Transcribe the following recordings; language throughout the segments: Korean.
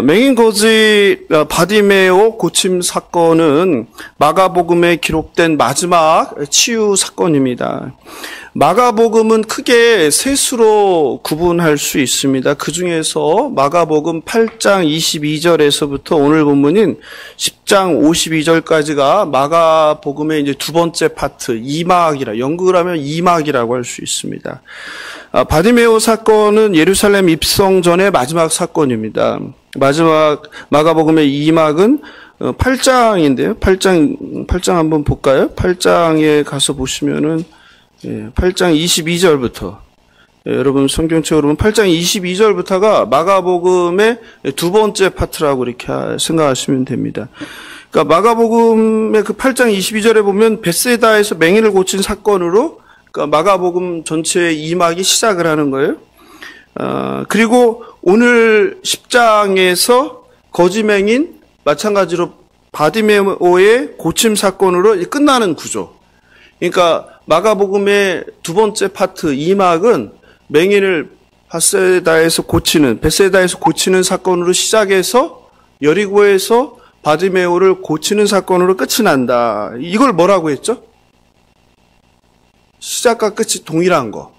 맹인 거지 바디메오 고침 사건은 마가복음에 기록된 마지막 치유 사건입니다. 마가복음은 크게 셋으로 구분할 수 있습니다. 그 중에서 마가복음 8장 22절에서부터 오늘 본문인 10장 52절까지가 마가복음의 이제 두 번째 파트, 2막이라, 영국을 하면 2막이라고 할 수 있습니다. 바디메오 사건은 예루살렘 입성 전의 마지막 사건입니다. 마지막 마가복음의 2막은 8장인데요. 8장 한번 볼까요? 8장에 가서 보시면은 8장 22절부터 여러분 성경책으로 보면 8장 22절부터가 마가복음의 두 번째 파트라고 이렇게 생각하시면 됩니다. 그러니까 마가복음의 그 8장 22절에 보면 벳세다에서 맹인을 고친 사건으로 그러니까 마가복음 전체의 2막이 시작을 하는 거예요. 그리고 오늘 10장에서 거지맹인 마찬가지로 바디메오의 고침 사건으로 끝나는 구조. 그러니까 마가복음의 두 번째 파트 2막은 맹인을 벳세다에서 고치는 사건으로 시작해서 여리고에서 바디메오를 고치는 사건으로 끝이 난다. 이걸 뭐라고 했죠? 시작과 끝이 동일한 거.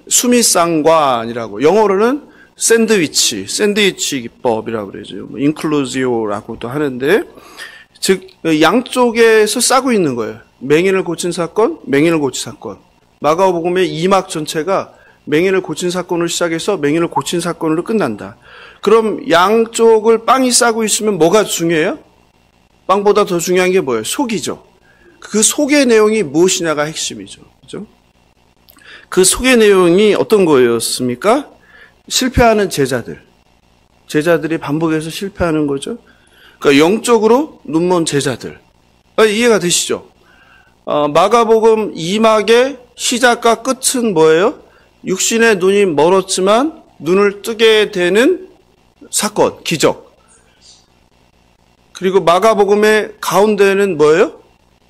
수미상관이라고. 영어로는 샌드위치 기법이라고 그러죠. 인클루지오라고도 하는데, 즉 양쪽에서 싸고 있는 거예요. 맹인을 고친 사건, 맹인을 고친 사건. 마가복음의 2막 전체가 맹인을 고친 사건으로 시작해서 맹인을 고친 사건으로 끝난다. 그럼 양쪽을 빵이 싸고 있으면 뭐가 중요해요? 빵보다 더 중요한 게 뭐예요? 속이죠. 그 속의 내용이 무엇이냐가 핵심이죠. 그죠? 그 속의 내용이 어떤 거였습니까? 실패하는 제자들이 반복해서 실패하는 거죠. 그러니까 영적으로 눈먼 제자들. 이해가 되시죠? 마가복음 2막의 시작과 끝은 뭐예요? 육신의 눈이 멀었지만 눈을 뜨게 되는 사건, 기적. 그리고 마가복음의 가운데는 뭐예요?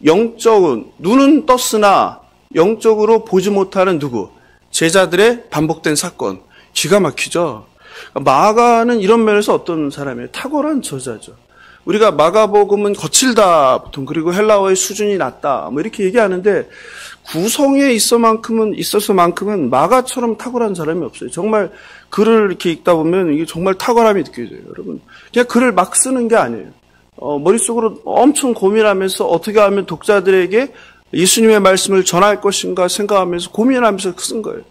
영적은 눈은 떴으나 영적으로 보지 못하는 누구? 제자들의 반복된 사건. 기가 막히죠? 마가는 이런 면에서 어떤 사람이에요? 탁월한 저자죠. 우리가 마가복음은 거칠다, 보통, 그리고 헬라어의 수준이 낮다, 뭐 이렇게 얘기하는데, 구성에 있어서만큼은 마가처럼 탁월한 사람이 없어요. 정말 글을 이렇게 읽다 보면 이게 정말 탁월함이 느껴져요, 여러분. 그냥 글을 막 쓰는 게 아니에요. 머릿속으로 엄청 고민하면서 어떻게 하면 독자들에게 예수님의 말씀을 전할 것인가 생각하면서 고민하면서 쓴 거예요.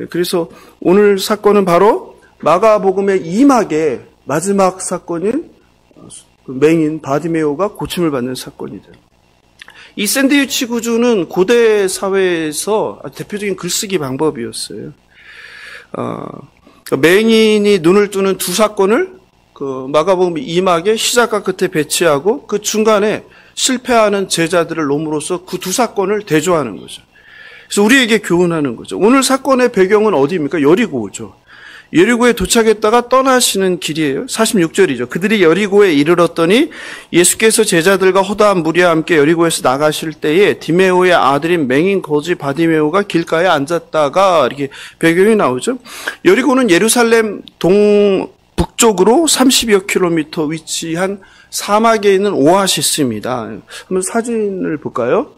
그래서 오늘 사건은 바로 마가복음의 2막의 마지막 사건인 맹인 바디메오가 고침을 받는 사건이죠. 이 샌드위치 구조는 고대 사회에서 대표적인 글쓰기 방법이었어요. 맹인이 눈을 뜨는 두 사건을 그 마가복음 2막의 시작과 끝에 배치하고 그 중간에 실패하는 제자들을 놓음으로써 그 두 사건을 대조하는 거죠. 그래서 우리에게 교훈하는 거죠. 오늘 사건의 배경은 어디입니까? 여리고죠. 여리고에 도착했다가 떠나시는 길이에요. 46절이죠. 그들이 여리고에 이르렀더니 예수께서 제자들과 허다한 무리와 함께 여리고에서 나가실 때에 디메오의 아들인 맹인 거지 바디메오가 길가에 앉았다가 이렇게 배경이 나오죠. 여리고는 예루살렘 북쪽으로 30여 킬로미터 위치한 사막에 있는 오아시스입니다. 한번 사진을 볼까요?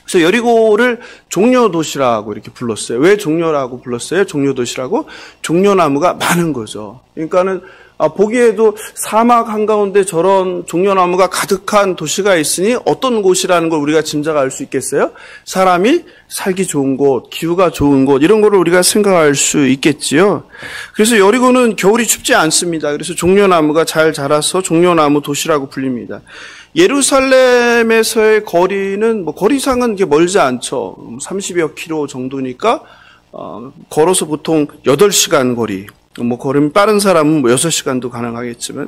그래서 여리고를 종려도시라고 이렇게 불렀어요. 왜 종려라고 불렀어요? 종려도시라고? 종려나무가 많은 거죠. 그러니까는 보기에도 사막 한가운데 저런 종려나무가 가득한 도시가 있으니 어떤 곳이라는 걸 우리가 짐작할 수 있겠어요? 사람이 살기 좋은 곳, 기후가 좋은 곳, 이런 거를 우리가 생각할 수 있겠지요. 그래서 여리고는 겨울이 춥지 않습니다. 그래서 종려나무가 잘 자라서 종려나무 도시라고 불립니다. 예루살렘에서의 거리는 거리상은 이게 멀지 않죠. 30여 킬로 정도니까 걸어서 보통 8시간 거리. 걸으면 빠른 사람은 6시간도 가능하겠지만,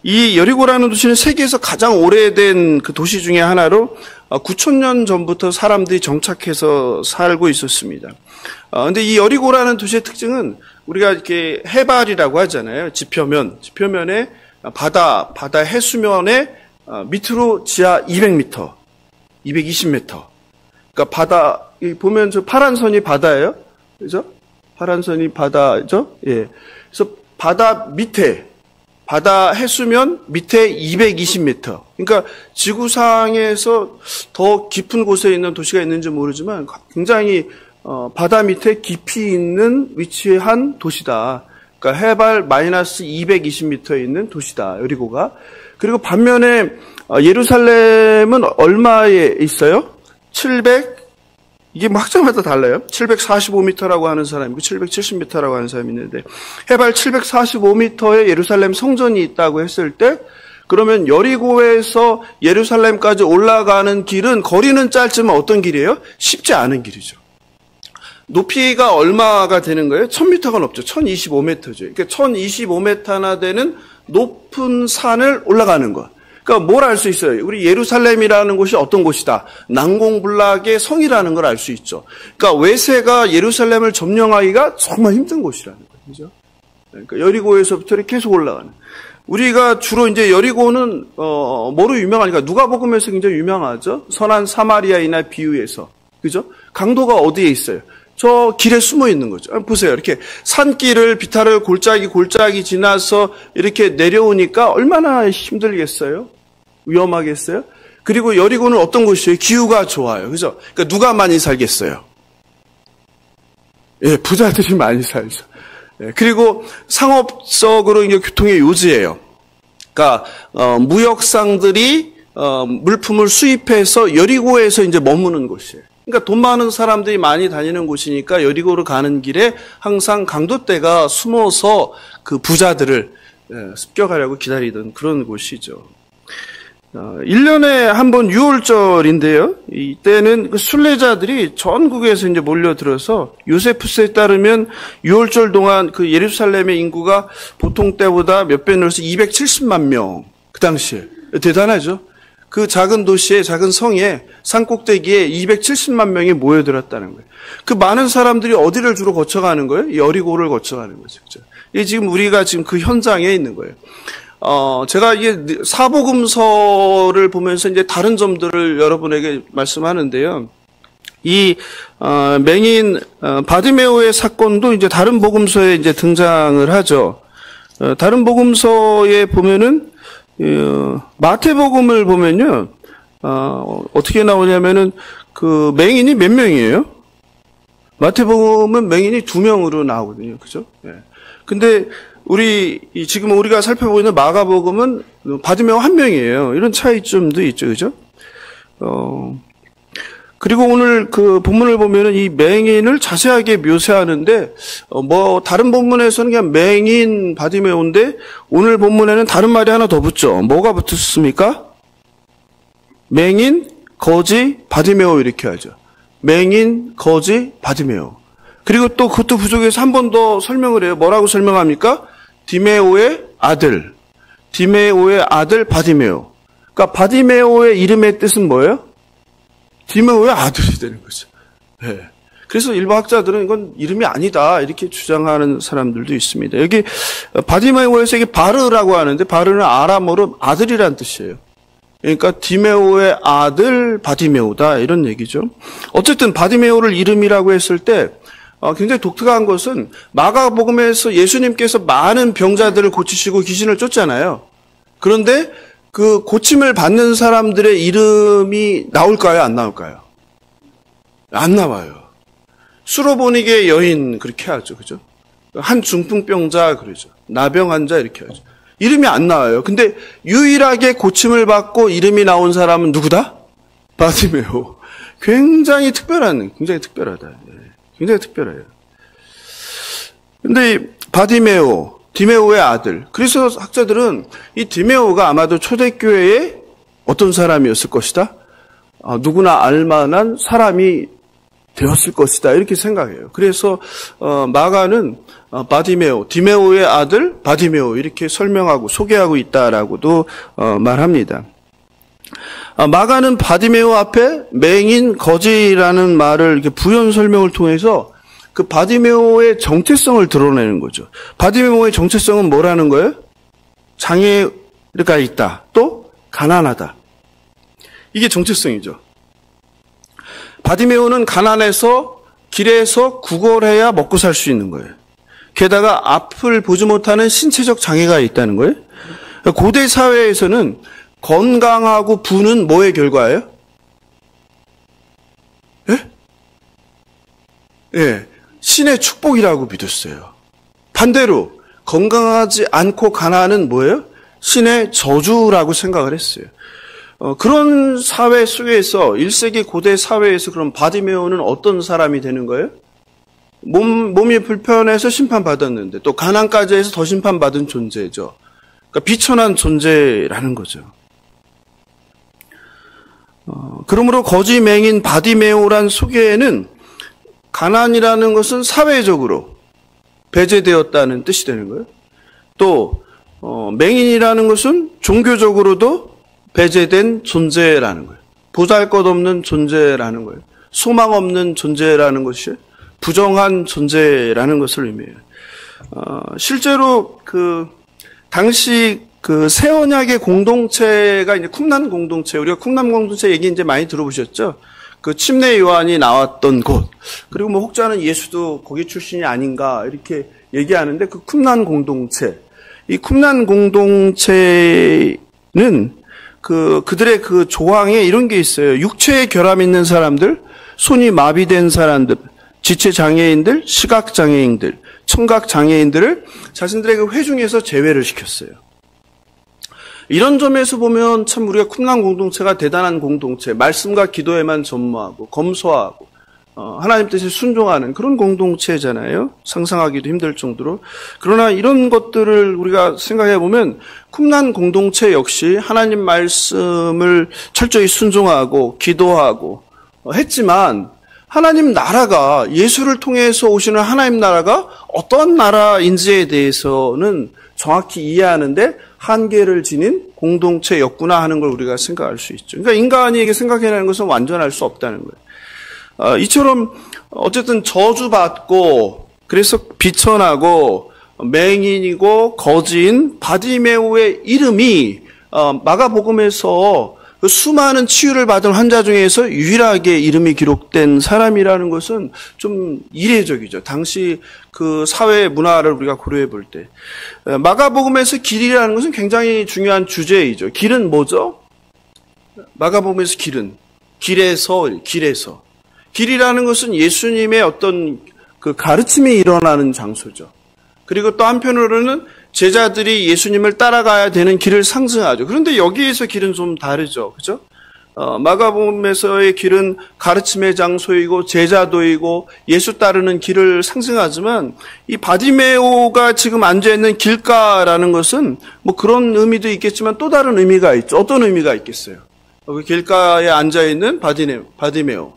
이 여리고라는 도시는 세계에서 가장 오래된 그 도시 중에 하나로 9,000년 전부터 사람들이 정착해서 살고 있었습니다. 근데 이 여리고라는 도시의 특징은 우리가 이렇게 해발이라고 하잖아요. 지표면에 바다 해수면에 밑으로 지하 200m, 220m. 그러니까 바다, 보면 저 파란 선이 바다예요. 그죠? 파란 선이 바다죠? 예. 그래서 바다 밑에, 바다 해수면 밑에 220m. 그러니까 지구상에서 더 깊은 곳에 있는 도시가 있는지 모르지만 굉장히 바다 밑에 깊이 있는 위치에 한 도시다. 그러니까 해발 마이너스 220m에 있는 도시다. 여리고가. 그리고 반면에 예루살렘은 얼마에 있어요? 이게 뭐 학자마다 달라요. 745m라고 하는 사람이 있고 770m라고 하는 사람이 있는데 해발 745m의 예루살렘 성전이 있다고 했을 때 그러면 여리고에서 예루살렘까지 올라가는 길은 거리는 짧지만 어떤 길이에요? 쉽지 않은 길이죠. 높이가 얼마가 되는 거예요? 1000m가 넘죠. 1025m죠. 그러니까 1025m나 되는 높은 산을 올라가는 것. 그러니까 뭘 알 수 있어요? 우리 예루살렘이라는 곳이 어떤 곳이다? 난공불락의 성이라는 걸 알 수 있죠. 그러니까 외세가 예루살렘을 점령하기가 정말 힘든 곳이라는 거예요. 그죠? 그러니까 여리고에서부터 이렇게 계속 올라가는. 우리가 주로 이제 여리고는 뭐로 유명하니까 누가복음에서 굉장히 유명하죠. 선한 사마리아인의 비유에서. 그죠? 강도가 어디에 있어요? 저 길에 숨어 있는 거죠. 보세요. 이렇게 산길을 비탈을 골짜기 지나서 이렇게 내려오니까 얼마나 힘들겠어요? 위험하겠어요? 그리고 여리고는 어떤 곳이에요? 기후가 좋아요. 그죠? 그러니까 누가 많이 살겠어요? 예, 부자들이 많이 살죠. 예, 그리고 상업적으로 이제 교통의 요지예요. 그러니까 무역상들이 물품을 수입해서 여리고에서 이제 머무는 곳이에요. 그러니까 돈 많은 사람들이 많이 다니는 곳이니까 여리고로 가는 길에 항상 강도떼가 숨어서 그 부자들을 습격하려고 기다리던 그런 곳이죠. 1년에 한 번 6월절인데요. 이때는 그 순례자들이 전국에서 이제 몰려들어서 요세푸스에 따르면 6월절 동안 그 예루살렘의 인구가 보통 때보다 몇 배 늘어서 270만 명. 그 당시에. 대단하죠. 그 작은 도시에, 작은 성에, 산꼭대기에 270만 명이 모여들었다는 거예요. 그 많은 사람들이 어디를 주로 거쳐가는 거예요? 여리고를 거쳐가는 거죠. 그죠? 이게 지금 우리가 지금 그 현장에 있는 거예요. 제가 이게 사복음서를 보면서 이제 다른 점들을 여러분에게 말씀하는데요. 이, 맹인, 바디메오의 사건도 이제 다른 복음서에 이제 등장을 하죠. 다른 복음서에 보면은, 마태복음을 보면요, 어떻게 나오냐면은, 그 맹인이 몇 명이에요? 마태복음은 맹인이 2명으로 나오거든요. 그죠? 예. 근데, 지금 우리가 살펴보는 마가복음은 바디메오 1명이에요. 이런 차이점도 있죠. 그죠? 그리고 오늘 그 본문을 보면은 이 맹인을 자세하게 묘사하는데, 다른 본문에서는 그냥 맹인 바디메오인데, 오늘 본문에는 다른 말이 하나 더 붙죠. 뭐가 붙었습니까? 맹인, 거지, 바디메오 이렇게 하죠. 맹인, 거지, 바디메오. 그리고 또 그것도 부족해서 한 번 더 설명을 해요. 뭐라고 설명합니까? 디메오의 아들. 디메오의 아들 바디메오. 그러니까 바디메오의 이름의 뜻은 뭐예요? 디메오의 아들이 되는 거죠. 네. 그래서 일부 학자들은 이건 이름이 아니다 이렇게 주장하는 사람들도 있습니다. 여기 바디메오에서 이게 바르라고 하는데 바르는 아람어로 아들이란 뜻이에요. 그러니까 디메오의 아들 바디메오다 이런 얘기죠. 어쨌든 바디메오를 이름이라고 했을 때 굉장히 독특한 것은 마가복음에서 예수님께서 많은 병자들을 고치시고 귀신을 쫓잖아요. 그런데 그 고침을 받는 사람들의 이름이 나올까요? 안 나올까요? 안 나와요. 수로보니게 여인 그렇게 하죠. 그죠? 한 중풍병자 그러죠. 나병 환자 이렇게 하죠. 이름이 안 나와요. 근데 유일하게 고침을 받고 이름이 나온 사람은 누구다? 바디메오. 굉장히 특별하다. 굉장히 특별해요. 근데 바디메오, 디메오의 아들. 그래서 학자들은 이 디메오가 아마도 초대교회의 어떤 사람이었을 것이다? 누구나 알만한 사람이 되었을 것이다. 이렇게 생각해요. 그래서 마가는 바디메오, 디메오의 아들 바디메오 이렇게 설명하고 소개하고 있다라고도 말합니다. 마가는 바디메오 앞에 맹인, 거지라는 말을 이렇게 부연 설명을 통해서 그 바디메오의 정체성을 드러내는 거죠. 바디메오의 정체성은 뭐라는 거예요? 장애가 있다. 또 가난하다. 이게 정체성이죠. 바디메오는 가난해서 길에서 구걸해야 먹고 살 수 있는 거예요. 게다가 앞을 보지 못하는 신체적 장애가 있다는 거예요. 고대 사회에서는 건강하고 부는 뭐의 결과예요? 예? 예, 신의 축복이라고 믿었어요. 반대로 건강하지 않고 가난은 뭐예요? 신의 저주라고 생각을 했어요. 그런 사회 속에서 1세기 고대 사회에서 그럼 바디메오는 어떤 사람이 되는 거예요? 몸이 불편해서 심판받았는데 또 가난까지 해서 더 심판받은 존재죠. 그러니까 비천한 존재라는 거죠. 그러므로 거지 맹인 바디메오란 소개에는 가난이라는 것은 사회적으로 배제되었다는 뜻이 되는 거예요. 또 맹인이라는 것은 종교적으로도 배제된 존재라는 거예요. 보잘것없는 존재라는 거예요. 소망 없는 존재라는 것이 부정한 존재라는 것을 의미해요. 실제로 당시 새 언약의 공동체가 이제 쿰난 공동체, 우리가 쿰난 공동체 얘기 이제 많이 들어보셨죠? 침례 요한이 나왔던 곳, 그리고 혹자는 예수도 거기 출신이 아닌가 이렇게 얘기하는데 쿰난 공동체, 이 쿰난 공동체는 그들의 조항에 이런 게 있어요. 육체에 결함 있는 사람들, 손이 마비된 사람들, 지체 장애인들, 시각 장애인들, 청각 장애인들을 자신들의 회중에서 제외를 시켰어요. 이런 점에서 보면 참 우리가 쿰난 공동체가 대단한 공동체, 말씀과 기도에만 전무하고 검소하고 하나님 뜻에 순종하는 그런 공동체잖아요. 상상하기도 힘들 정도로. 그러나 이런 것들을 우리가 생각해 보면 쿰난 공동체 역시 하나님 말씀을 철저히 순종하고 기도하고 했지만 하나님 나라가, 예수를 통해서 오시는 하나님 나라가 어떤 나라인지에 대해서는 정확히 이해하는데 한계를 지닌 공동체였구나 하는 걸 우리가 생각할 수 있죠. 그러니까 인간이 이게 생각해내는 것은 완전할 수 없다는 거예요. 이처럼 어쨌든 저주받고 그래서 비천하고 맹인이고 거지인 바디메오의 이름이 마가복음에서 수많은 치유를 받은 환자 중에서 유일하게 이름이 기록된 사람이라는 것은 좀 이례적이죠. 당시 사회 문화를 우리가 고려해 볼 때. 마가복음에서 길이라는 것은 굉장히 중요한 주제이죠. 길은 뭐죠? 마가복음에서 길에서. 길이라는 것은 예수님의 어떤 가르침이 일어나는 장소죠. 그리고 또 한편으로는 제자들이 예수님을 따라가야 되는 길을 상징하죠. 그런데 여기에서 길은 좀 다르죠. 그죠? 마가복음에서의 길은 가르침의 장소이고 제자도이고 예수 따르는 길을 상징하지만 이 바디메오가 지금 앉아있는 길가라는 것은 그런 의미도 있겠지만 또 다른 의미가 있죠. 어떤 의미가 있겠어요? 길가에 앉아있는 바디메오.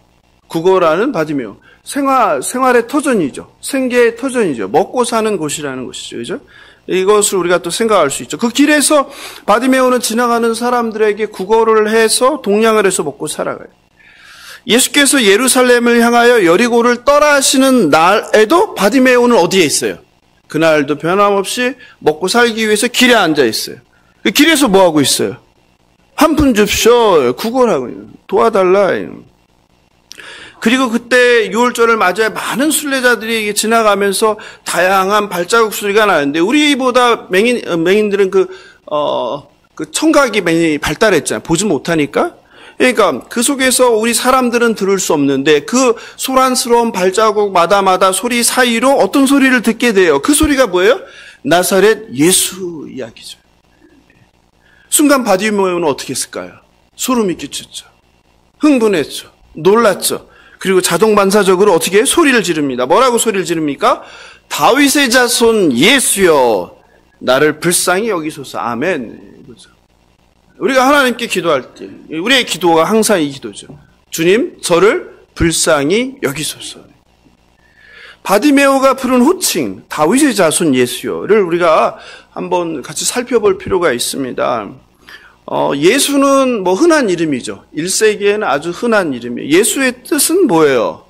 국어라는 바디메오. 생활의 터전이죠. 생계의 터전이죠. 먹고 사는 곳이라는 것이죠. 그죠? 이것을 우리가 또 생각할 수 있죠. 그 길에서 바디메오는 지나가는 사람들에게 구걸을 해서 동냥을 해서 먹고 살아가요. 예수께서 예루살렘을 향하여 여리고를 떠나시는 날에도 바디메오는 어디에 있어요? 그날도 변함없이 먹고 살기 위해서 길에 앉아 있어요. 그 길에서 뭐 하고 있어요? 한 푼 줍쇼, 구걸하고 도와달라. 그리고 그때 유월절을 맞아야 많은 순례자들이 지나가면서 다양한 발자국 소리가 나는데 우리보다 맹인들은 청각이 많이 발달했잖아요. 보지 못하니까. 그러니까 그 속에서 우리 사람들은 들을 수 없는데 그 소란스러운 발자국마다 소리 사이로 어떤 소리를 듣게 돼요. 그 소리가 뭐예요? 나사렛 예수 이야기죠. 순간 바디메오는 어떻게 했을까요? 소름이 끼쳤죠. 흥분했죠. 놀랐죠. 그리고 자동 반사적으로 어떻게 소리를 지릅니다. 뭐라고 소리를 지릅니까? 다윗의 자손 예수여 나를 불쌍히 여기소서. 아멘. 이거죠. 우리가 하나님께 기도할 때 우리의 기도가 항상 이 기도죠. 주님 저를 불쌍히 여기소서. 바디메오가 부른 호칭 다윗의 자손 예수여를 우리가 한번 같이 살펴볼 필요가 있습니다. 예수는 흔한 이름이죠. 1세기에는 아주 흔한 이름이에요. 예수의 뜻은 뭐예요?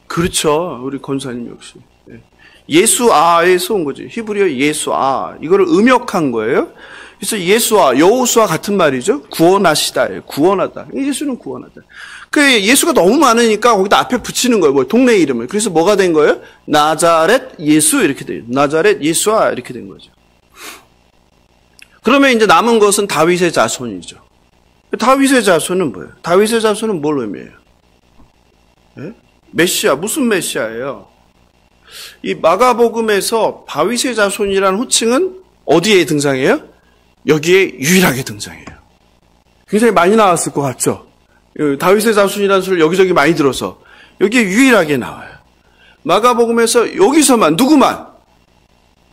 그렇죠. 우리 권사님 역시. 예수아에서 온 거죠. 히브리어 예수아. 이거를 음역한 거예요. 그래서 예수와 여호수아 같은 말이죠. 구원하시다. 구원하다. 예수는 구원하다. 그 예수가 너무 많으니까 거기다 앞에 붙이는 거예요. 뭐 동네 이름을. 그래서 뭐가 된 거예요? 나자렛 예수 이렇게 돼요. 나자렛 예수아 이렇게 된 거죠. 그러면 이제 남은 것은 다윗의 자손이죠. 다윗의 자손은 뭐예요? 다윗의 자손은 뭘 의미해요? 네? 메시아. 무슨 메시아예요? 이 마가복음에서 다윗의 자손이라는 호칭은 어디에 등장해요? 여기에 유일하게 등장해요. 굉장히 많이 나왔을 것 같죠? 다윗의 자손이라는 소리를 여기저기 많이 들어서 여기에 유일하게 나와요. 마가복음에서 여기서만 누구만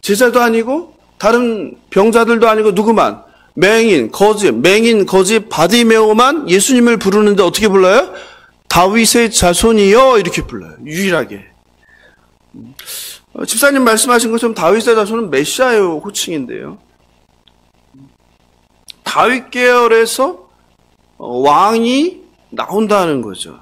제자도 아니고 다른 병자들도 아니고 누구만 맹인 거지 바디메오만 예수님을 부르는데 어떻게 불러요? 다윗의 자손이여 이렇게 불러요. 유일하게. 집사님 말씀하신 것처럼 다윗의 자손은 메시아의 호칭인데요. 다윗 계열에서 왕이 나온다는 거죠.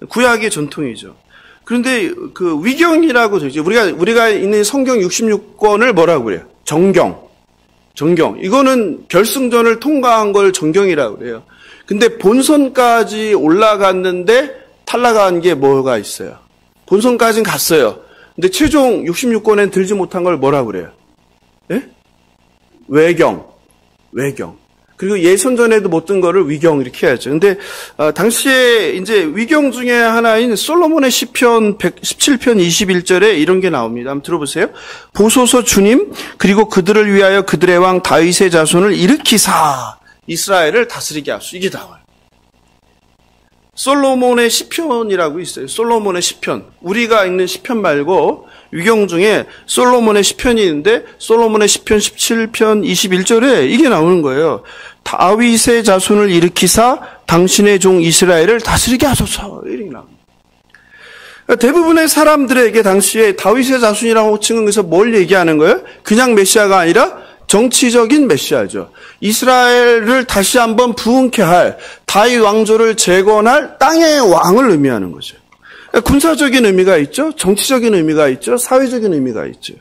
구약의 전통이죠. 그런데 그 위경이라고 되죠. 우리가 있는 성경 66권을 뭐라고 그래요? 정경. 이거는 결승전을 통과한 걸 정경이라고 그래요. 근데 본선까지 올라갔는데 탈락한 게 뭐가 있어요? 본선까지는 갔어요. 근데 최종 66권엔 들지 못한 걸 뭐라고 그래요? 예? 외경. 그리고 예선전에도 못 든 거를 위경 이렇게 해야죠. 근데 당시에 이제 위경 중에 하나인 솔로몬의 시편 17편 21절에 이런 게 나옵니다. 한번 들어보세요. 보소서 주님 그리고 그들을 위하여 그들의 왕 다윗의 자손을 일으키사 이스라엘을 다스리게 하소서. 이게 나와요. 솔로몬의 시편이라고 있어요. 솔로몬의 시편. 우리가 읽는 시편 말고 위경 중에 솔로몬의 시편이 있는데 솔로몬의 시편 17편 21절에 이게 나오는 거예요. 다윗의 자손을 일으키사 당신의 종 이스라엘을 다스리게 하소서. 이렇게 나옵니다. 대부분의 사람들에게 당시에 다윗의 자손이라고 호칭은 그래서 뭘 얘기하는 거예요? 그냥 메시아가 아니라 정치적인 메시아죠. 이스라엘을 다시 한번 부흥케 할 다윗 왕조를 재건할 땅의 왕을 의미하는 거죠. 군사적인 의미가 있죠. 정치적인 의미가 있죠. 사회적인 의미가 있죠.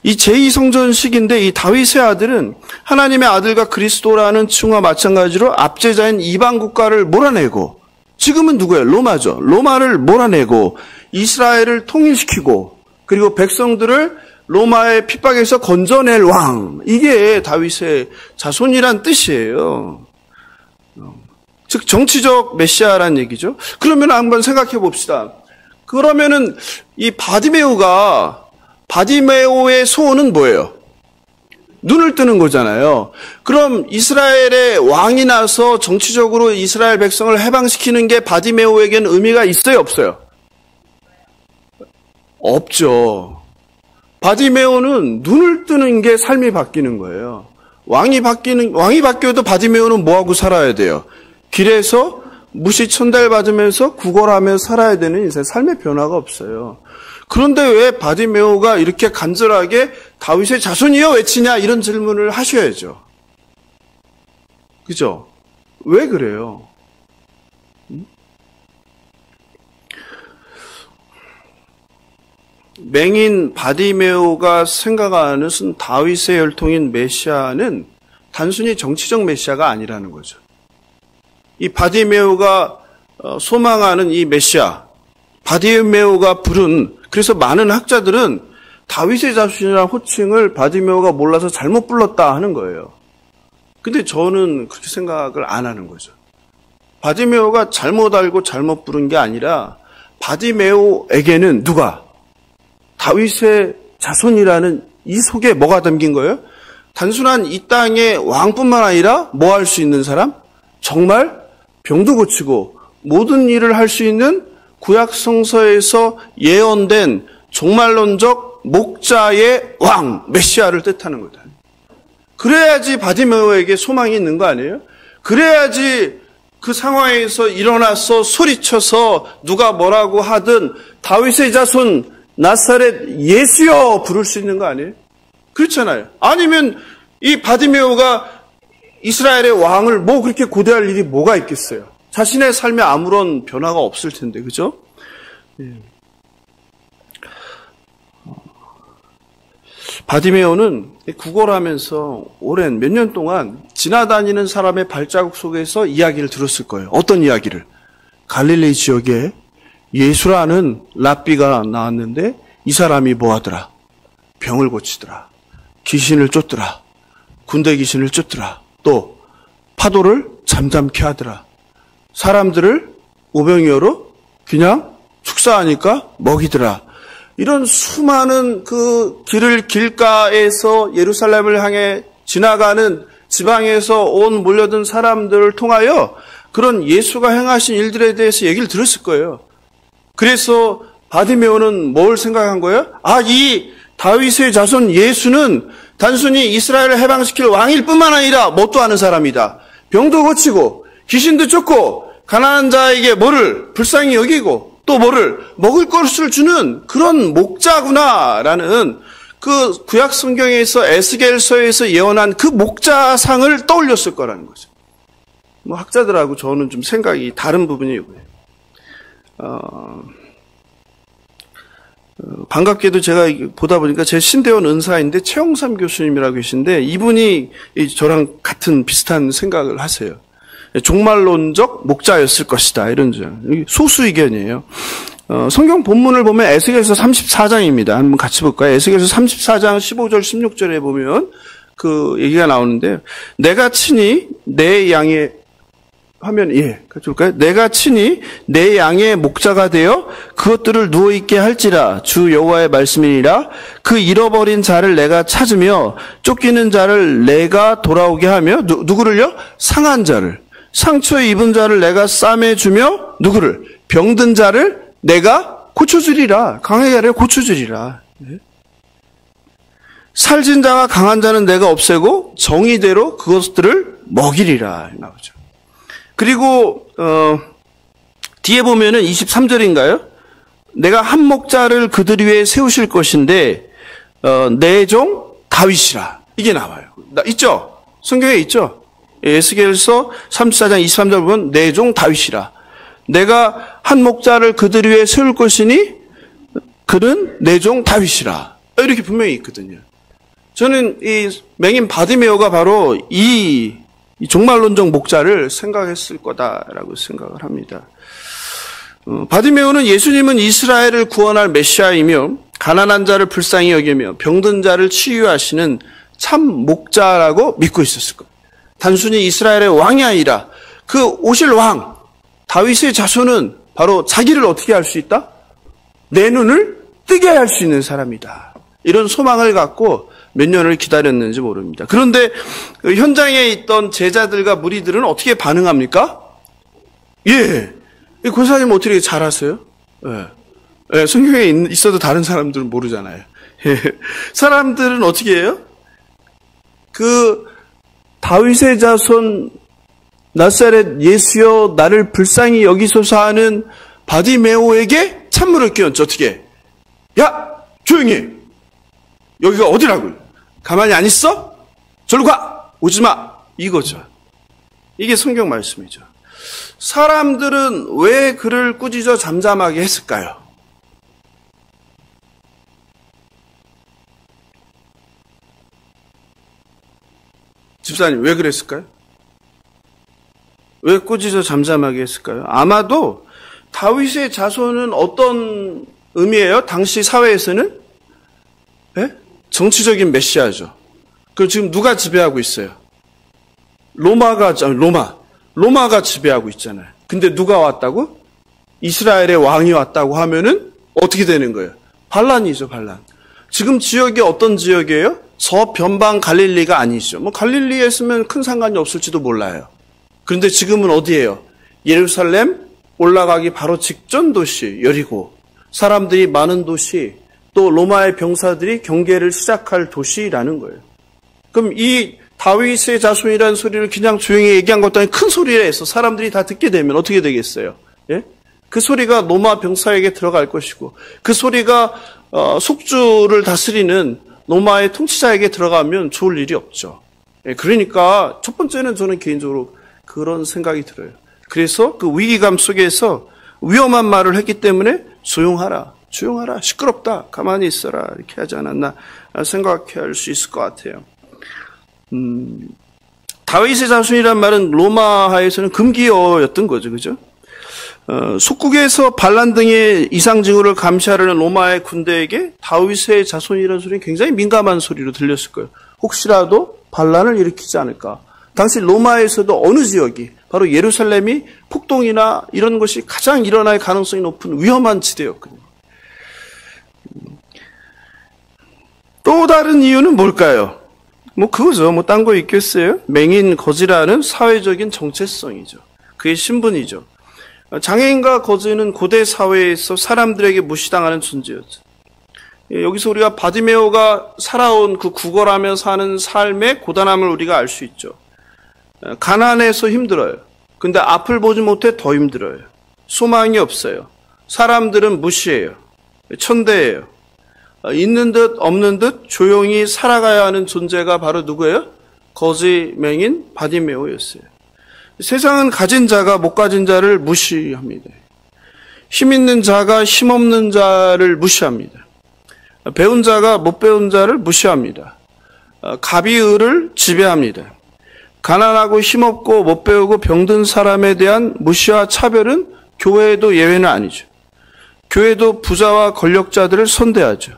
이 제2성전 시기인데 이 다윗의 아들은 하나님의 아들과 그리스도라는 칭호와 마찬가지로 압제자인 이방 국가를 몰아내고 지금은 누구예요? 로마죠. 로마를 몰아내고 이스라엘을 통일시키고 그리고 백성들을 로마의 핍박에서 건져낼 왕. 이게 다윗의 자손이란 뜻이에요. 즉 정치적 메시아란 얘기죠. 그러면 한번 생각해 봅시다. 그러면은 이 바디메오의 소원은 뭐예요? 눈을 뜨는 거잖아요. 그럼 이스라엘의 왕이 나서 정치적으로 이스라엘 백성을 해방시키는 게 바디메오에게는 의미가 있어요, 없어요? 없죠. 바디메오는 눈을 뜨는 게 삶이 바뀌는 거예요. 왕이 바뀌어도 바디메오는 뭐하고 살아야 돼요? 길에서 무시 천달받으면서 구걸하며 살아야 되는 인생, 삶의 변화가 없어요. 그런데 왜 바디메오가 이렇게 간절하게 다윗의 자손이여 외치냐 이런 질문을 하셔야죠. 그죠? 왜 그래요? 맹인 바디메오가 생각하는 다윗의 혈통인 메시아는 단순히 정치적 메시아가 아니라는 거죠. 이 바디메오가 소망하는 이 메시아, 바디메오가 부른, 그래서 많은 학자들은 다윗의 자손이라는 호칭을 바디메오가 몰라서 잘못 불렀다 하는 거예요. 근데 저는 그렇게 생각을 안 하는 거죠. 바디메오가 잘못 알고 잘못 부른 게 아니라 바디메오에게는 누가? 다윗의 자손이라는 이 속에 뭐가 담긴 거예요? 단순한 이 땅의 왕뿐만 아니라 뭐 할 수 있는 사람? 정말 병도 고치고 모든 일을 할 수 있는 구약 성서에서 예언된 종말론적 목자의 왕, 메시아를 뜻하는 거다. 그래야지 바디메오에게 소망이 있는 거 아니에요? 그래야지 그 상황에서 일어나서 소리쳐서 누가 뭐라고 하든 다윗의 자손 나사렛 예수여 부를 수 있는 거 아니에요? 그렇잖아요. 아니면 이 바디메오가 이스라엘의 왕을 뭐 그렇게 고대할 일이 뭐가 있겠어요? 자신의 삶에 아무런 변화가 없을 텐데, 그죠? 바디메오는 구걸하면서 오랜 몇 년 동안 지나다니는 사람의 발자국 속에서 이야기를 들었을 거예요. 어떤 이야기를? 갈릴리 지역에 예수라는 랍비가 나왔는데 이 사람이 뭐 하더라? 병을 고치더라. 귀신을 쫓더라. 군대 귀신을 쫓더라. 또 파도를 잠잠케 하더라. 사람들을 오병이어로 그냥 축사하니까 먹이더라. 이런 수많은 그 길가에서 예루살렘을 향해 지나가는 지방에서 온 몰려든 사람들을 통하여 그런 예수가 행하신 일들에 대해서 얘기를 들었을 거예요. 그래서 바디메오는 뭘 생각한 거예요? 이 다윗의 자손 예수는 단순히 이스라엘을 해방시킬 왕일 뿐만 아니라 뭣도 하는 사람이다. 병도 고치고 귀신도 쫓고 가난한 자에게 뭐를 불쌍히 여기고 또 뭐를 먹을 것을 주는 그런 목자구나라는 그 구약 성경에서 에스겔서에서 예언한 그 목자상을 떠올렸을 거라는 거죠. 학자들하고 저는 좀 생각이 다른 부분이고요. 반갑게도 제가 보다 보니까 제 신대원 은사인데 최영삼 교수님이라고 계신데 이분이 저랑 같은 비슷한 생각을 하세요. 종말론적 목자였을 것이다. 이런 소수 의견이에요. 성경 본문을 보면 에스겔서 34장입니다. 한번 같이 볼까요? 에스겔서 34장 15절 16절에 보면 그 얘기가 나오는데 내가 친히 내 양의 화면 같이 볼까요? 내가 친히 내 양의 목자가 되어 그것들을 누워있게 할지라 주 여호와의 말씀이니라. 그 잃어버린 자를 내가 찾으며 쫓기는 자를 내가 돌아오게 하며 누구를요? 상한 자를 상처 입은 자를 내가 싸매주며 누구를? 병든 자를 내가 고쳐주리라. 강하게 하려 고쳐주리라. 살진 자와 강한 자는 내가 없애고 정의대로 그것들을 먹이리라 나오죠. 그리고 뒤에 보면은 23절인가요? 내가 한 목자를 그들 위에 세우실 것인데 내 종 다윗이라. 이게 나와요. 있죠? 성경에 있죠? 에스겔서 34장 23절 보면 내 종 다윗이라. 내가 한 목자를 그들 위에 세울 것이니 그는 내 종 다윗이라. 이렇게 분명히 있거든요. 저는 이 맹인 바디메오가 바로 이 종말론적 목자를 생각했을 거다라고 생각을 합니다. 바디메오는 예수님은 이스라엘을 구원할 메시아이며 가난한 자를 불쌍히 여기며 병든 자를 치유하시는 참 목자라고 믿고 있었을 거예요. 단순히 이스라엘의 왕이 아니라 그 오실 왕 다윗의 자손은 바로 자기를 어떻게 할 수 있다? 내 눈을 뜨게 할 수 있는 사람이다. 이런 소망을 갖고 몇 년을 기다렸는지 모릅니다. 그런데 현장에 있던 제자들과 무리들은 어떻게 반응합니까? 권사님 어떻게 잘하세요? 성경에 있어도 다른 사람들은 모르잖아요. 사람들은 어떻게 해요? 그 다윗의 자손 나사렛 예수여 나를 불쌍히 여기소서 하는 바디메오에게 찬물을 끼얹죠. 어떻게? 야 조용히 해. 여기가 어디라고? 가만히 안 있어? 절로 가! 오지 마! 이거죠. 이게 성경 말씀이죠. 사람들은 왜 그를 꾸짖어 잠잠하게 했을까요? 집사님 왜 그랬을까요? 왜 꾸짖어 잠잠하게 했을까요? 아마도 다윗의 자손은 어떤 의미예요? 당시 사회에서는? 정치적인 메시아죠. 그럼 지금 누가 지배하고 있어요? 로마가 지배하고 있잖아요. 근데 누가 왔다고? 이스라엘의 왕이 왔다고 하면은 어떻게 되는 거예요? 반란이죠, 반란. 지금 지역이 어떤 지역이에요? 서변방 갈릴리가 아니죠. 갈릴리에 있으면 큰 상관이 없을지도 몰라요. 그런데 지금은 어디예요? 예루살렘 올라가기 바로 직전 도시 여리고, 사람들이 많은 도시, 또 로마의 병사들이 경계를 시작할 도시라는 거예요. 그럼 이 다윗의 자손이라는 소리를 그냥 조용히 얘기한 것도 아니고 큰 소리를 해서 사람들이 다 듣게 되면 어떻게 되겠어요? 그 소리가 로마 병사에게 들어갈 것이고 그 소리가 속주를 다스리는 로마의 통치자에게 들어가면 좋을 일이 없죠. 그러니까 첫 번째는 저는 개인적으로 그런 생각이 들어요. 그래서 그 위기감 속에서 위험한 말을 했기 때문에 조용하라, 시끄럽다, 가만히 있어라 이렇게 하지 않았나 생각할 수 있을 것 같아요. 다윗의 자손이란 말은 로마하에서는 금기어였던 거죠. 그죠? 속국에서 반란 등의 이상 징후를 감시하려는 로마의 군대에게 다윗의 자손이라는 소리는 굉장히 민감한 소리로 들렸을 거예요. 혹시라도 반란을 일으키지 않을까. 당시 로마에서도 어느 지역이, 바로 예루살렘이 폭동이나 이런 것이 가장 일어날 가능성이 높은 위험한 지대였거든요. 또 다른 이유는 뭘까요? 그거죠. 딴 거 있겠어요? 맹인 거지라는 사회적인 정체성이죠. 그의 신분이죠. 장애인과 거지는 고대 사회에서 사람들에게 무시당하는 존재였죠. 여기서 우리가 바디메오가 살아온 그 구걸하며 사는 삶의 고단함을 우리가 알 수 있죠. 가난해서 힘들어요. 근데 앞을 보지 못해 더 힘들어요. 소망이 없어요. 사람들은 무시해요. 천대예요. 있는 듯 없는 듯 조용히 살아가야 하는 존재가 바로 누구예요? 거지 맹인 바디메오였어요. 세상은 가진 자가 못 가진 자를 무시합니다. 힘 있는 자가 힘 없는 자를 무시합니다. 배운 자가 못 배운 자를 무시합니다. 갑이 을을 지배합니다. 가난하고 힘없고 못 배우고 병든 사람에 대한 무시와 차별은 교회에도 예외는 아니죠. 교회도 부자와 권력자들을 선대하죠.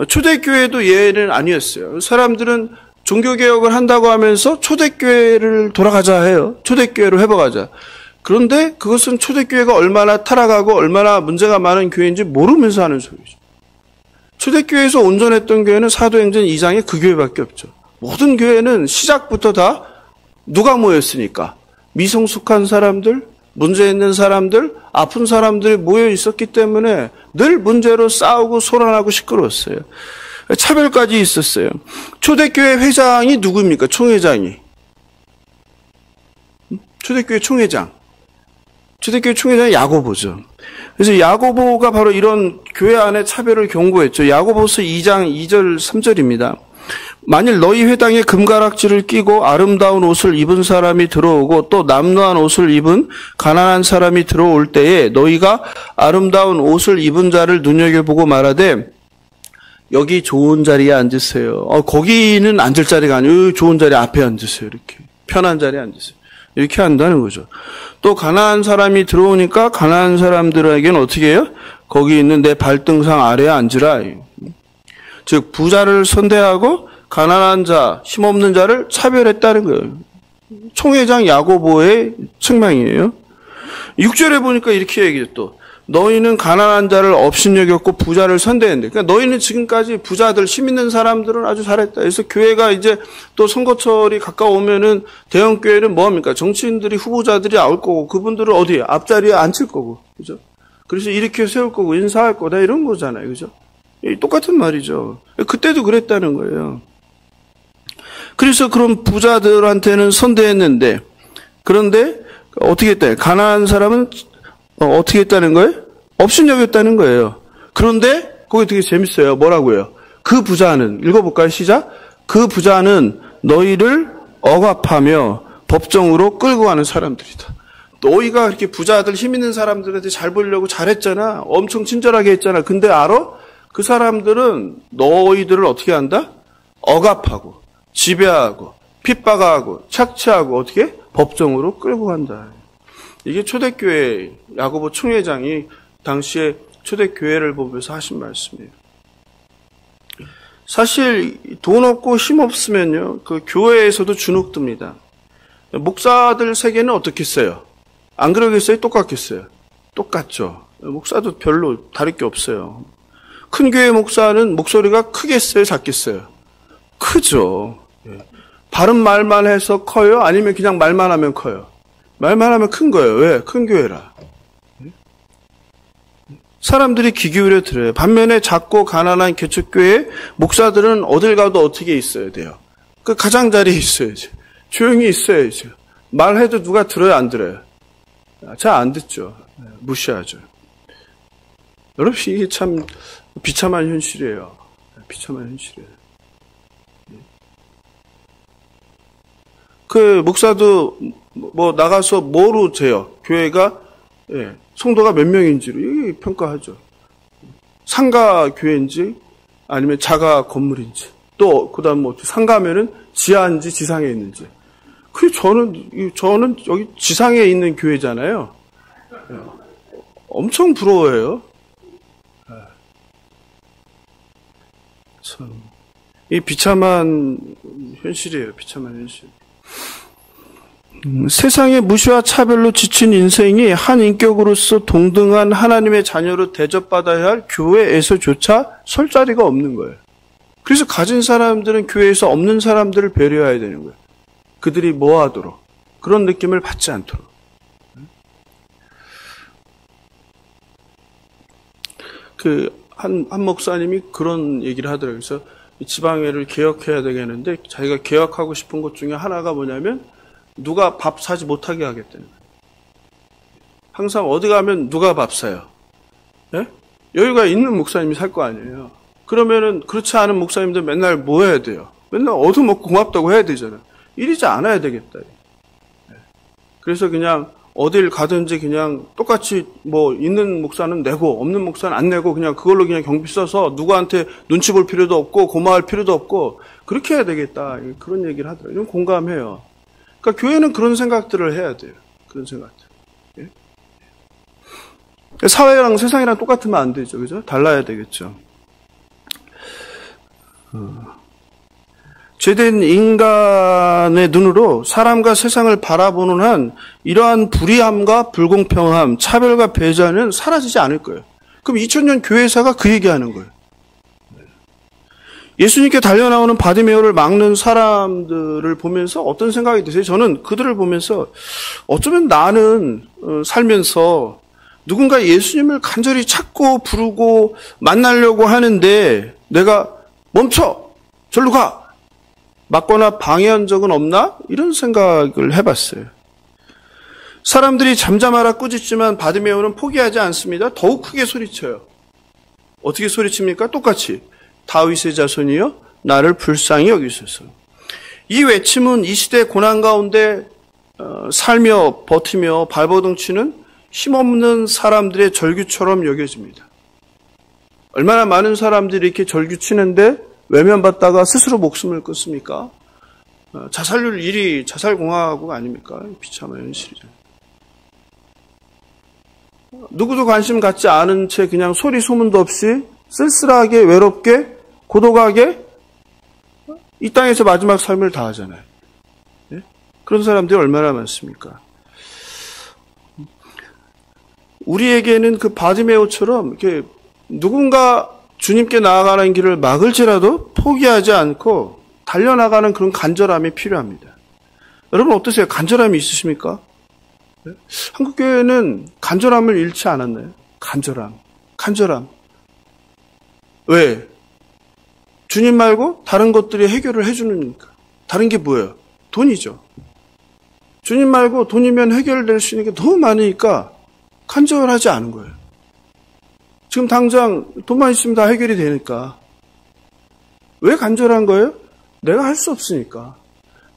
초대교회도 예외는 아니었어요. 사람들은 종교개혁을 한다고 하면서 초대교회를 돌아가자 해요. 초대교회로 회복하자. 그런데 그것은 초대교회가 얼마나 타락하고 얼마나 문제가 많은 교회인지 모르면서 하는 소리죠. 초대교회에서 온전했던 교회는 사도행전 2장에 그 교회밖에 없죠. 모든 교회는 시작부터 다 누가 모였으니까 미성숙한 사람들, 문제 있는 사람들, 아픈 사람들이 모여 있었기 때문에 늘 문제로 싸우고 소란하고 시끄러웠어요. 차별까지 있었어요. 초대교회 회장이 누구입니까? 총회장이. 초대교회 총회장. 초대교회 총회장이 야고보죠. 그래서 야고보가 바로 이런 교회 안의 차별을 경고했죠. 야고보서 2장 2절 3절입니다. 만일 너희 회당에 금가락지를 끼고 아름다운 옷을 입은 사람이 들어오고 또 남루한 옷을 입은 가난한 사람이 들어올 때에 너희가 아름다운 옷을 입은 자를 눈여겨보고 말하되 여기 좋은 자리에 앉으세요. 거기는 앉을 자리가 아니에요. 좋은 자리 앞에 앉으세요. 이렇게 편한 자리에 앉으세요. 이렇게 한다는 거죠. 또 가난한 사람이 들어오니까 가난한 사람들에게는 어떻게 해요? 거기 있는 내 발등상 아래에 앉으라. 즉 부자를 선대하고 가난한 자, 힘없는 자를 차별했다는 거예요. 총회장 야고보의 책망이에요. 6절에 보니까 이렇게 얘기해요. 또 너희는 가난한 자를 업신여겼고 부자를 선대했는데, 그러니까 너희는 지금까지 부자들, 힘 있는 사람들은 아주 잘했다. 그래서 교회가 이제 또 선거철이 가까우면은 대형 교회는 뭐합니까? 정치인들이 후보자들이 나올 거고 그분들은 어디에 앞자리에 앉힐 거고, 그죠? 그래서 이렇게 세울 거고 인사할 거다 이런 거잖아요, 그죠? 똑같은 말이죠. 그때도 그랬다는 거예요. 그래서 그런 부자들한테는 선대했는데, 그런데 어떻게 했다? 가난한 사람은 어떻게 했다는 거예요? 업신여겼다는 거예요. 그런데 거기 되게 재밌어요. 뭐라고요? 그 부자는, 읽어볼까요? 시작. 그 부자는 너희를 억압하며 법정으로 끌고 가는 사람들이다. 너희가 그렇게 부자들, 힘 있는 사람들한테 잘 보려고 잘했잖아. 엄청 친절하게 했잖아. 근데 알아? 그 사람들은 너희들을 어떻게 한다? 억압하고 지배하고 핍박하고 착취하고 어떻게? 법정으로 끌고 간다. 이게 초대교회 야고보 총회장이 당시에 초대교회를 보면서 하신 말씀이에요. 사실 돈 없고 힘 없으면요, 그 교회에서도 주눅듭니다. 목사들 세계는 어떻겠어요? 안 그러겠어요? 똑같겠어요? 똑같죠. 목사도 별로 다를 게 없어요. 큰 교회 목사는 목소리가 크겠어요? 작겠어요? 크죠. 바른 말만 해서 커요? 아니면 그냥 말만 하면 커요? 말만 하면 큰 거예요. 왜? 큰 교회라. 사람들이 귀 기울여 들어요. 반면에 작고 가난한 개척교회 목사들은 어딜 가도 어떻게 있어야 돼요? 그 가장자리에 있어야죠. 조용히 있어야죠. 말해도 누가 들어요? 안 들어요? 잘 안 듣죠. 무시하죠. 여러분, 이게 참 비참한 현실이에요. 비참한 현실이에요. 그 목사도 뭐 나가서 뭐로 재요? 교회가 성도가 몇 명인지로 평가하죠. 상가 교회인지 아니면 자가 건물인지, 또 그다음 뭐 상가면은 지하인지 지상에 있는지. 그 저는 여기 지상에 있는 교회잖아요. 엄청 부러워해요. 참, 이 비참한 현실이에요. 비참한 현실. 세상의 무시와 차별로 지친 인생이 한 인격으로서 동등한 하나님의 자녀로 대접받아야 할 교회에서조차 설 자리가 없는 거예요. 그래서 가진 사람들은 교회에서 없는 사람들을 배려해야 되는 거예요. 그들이 뭐하도록, 그런 느낌을 받지 않도록. 한 목사님이 그런 얘기를 하더라고요. 그래서 지방회를 개혁해야 되겠는데 자기가 개혁하고 싶은 것 중에 하나가 뭐냐면 누가 밥 사지 못하게 하겠다는 거예요. 항상 어디 가면 누가 밥 사요? 예? 여유가 있는 목사님이 살 거 아니에요. 그러면은 그렇지 않은 목사님들 맨날 뭐 해야 돼요? 맨날 얻어먹고 고맙다고 해야 되잖아요. 이러지 않아야 되겠다. 그래서 그냥 어딜 가든지 그냥 똑같이 뭐 있는 목사는 내고 없는 목사는 안 내고 그냥 그걸로 그냥 경비 써서 누구한테 눈치 볼 필요도 없고 고마울 필요도 없고 그렇게 해야 되겠다. 그런 얘기를 하더라고요. 이건 공감해요. 그러니까 교회는 그런 생각들을 해야 돼요. 그런 생각들. 예? 사회랑 세상이랑 똑같으면 안 되죠. 그죠? 달라야 되겠죠. 죄된 인간의 눈으로 사람과 세상을 바라보는 한 이러한 불의함과 불공평함, 차별과 배제는 사라지지 않을 거예요. 그럼 2000년 교회사가 그 얘기하는 거예요. 예수님께 달려나오는 바디메오를 막는 사람들을 보면서 어떤 생각이 드세요? 저는 그들을 보면서 어쩌면 나는 살면서 누군가 예수님을 간절히 찾고 부르고 만나려고 하는데 내가 멈춰! 절로 가! 막거나 방해한 적은 없나? 이런 생각을 해봤어요. 사람들이 잠잠하라 꾸짖지만 바디메오는 포기하지 않습니다. 더욱 크게 소리쳐요. 어떻게 소리칩니까? 똑같이. 다윗의 자손이여 나를 불쌍히 여기소서. 이 외침은 이 시대의 고난 가운데 살며 버티며 발버둥 치는 힘없는 사람들의 절규처럼 여겨집니다. 얼마나 많은 사람들이 이렇게 절규치는데 외면받다가 스스로 목숨을 끊습니까? 자살률 1위 자살공화국 아닙니까? 비참한 현실이죠. 누구도 관심 갖지 않은 채 그냥 소리 소문도 없이 쓸쓸하게 외롭게 고독하게 이 땅에서 마지막 삶을 다하잖아요. 예? 그런 사람들이 얼마나 많습니까? 우리에게는 그 바디메오처럼 이렇게 누군가 주님께 나아가는 길을 막을지라도 포기하지 않고 달려나가는 그런 간절함이 필요합니다. 여러분 어떠세요? 간절함이 있으십니까? 네? 한국교회는 간절함을 잃지 않았나요? 간절함. 왜? 주님 말고 다른 것들이 해결을 해주니까. 다른 게 뭐예요? 돈이죠. 주님 말고 돈이면 해결될 수 있는 게 너무 많으니까 간절하지 않은 거예요. 지금 당장 돈만 있으면 다 해결이 되니까. 왜 간절한 거예요? 내가 할 수 없으니까.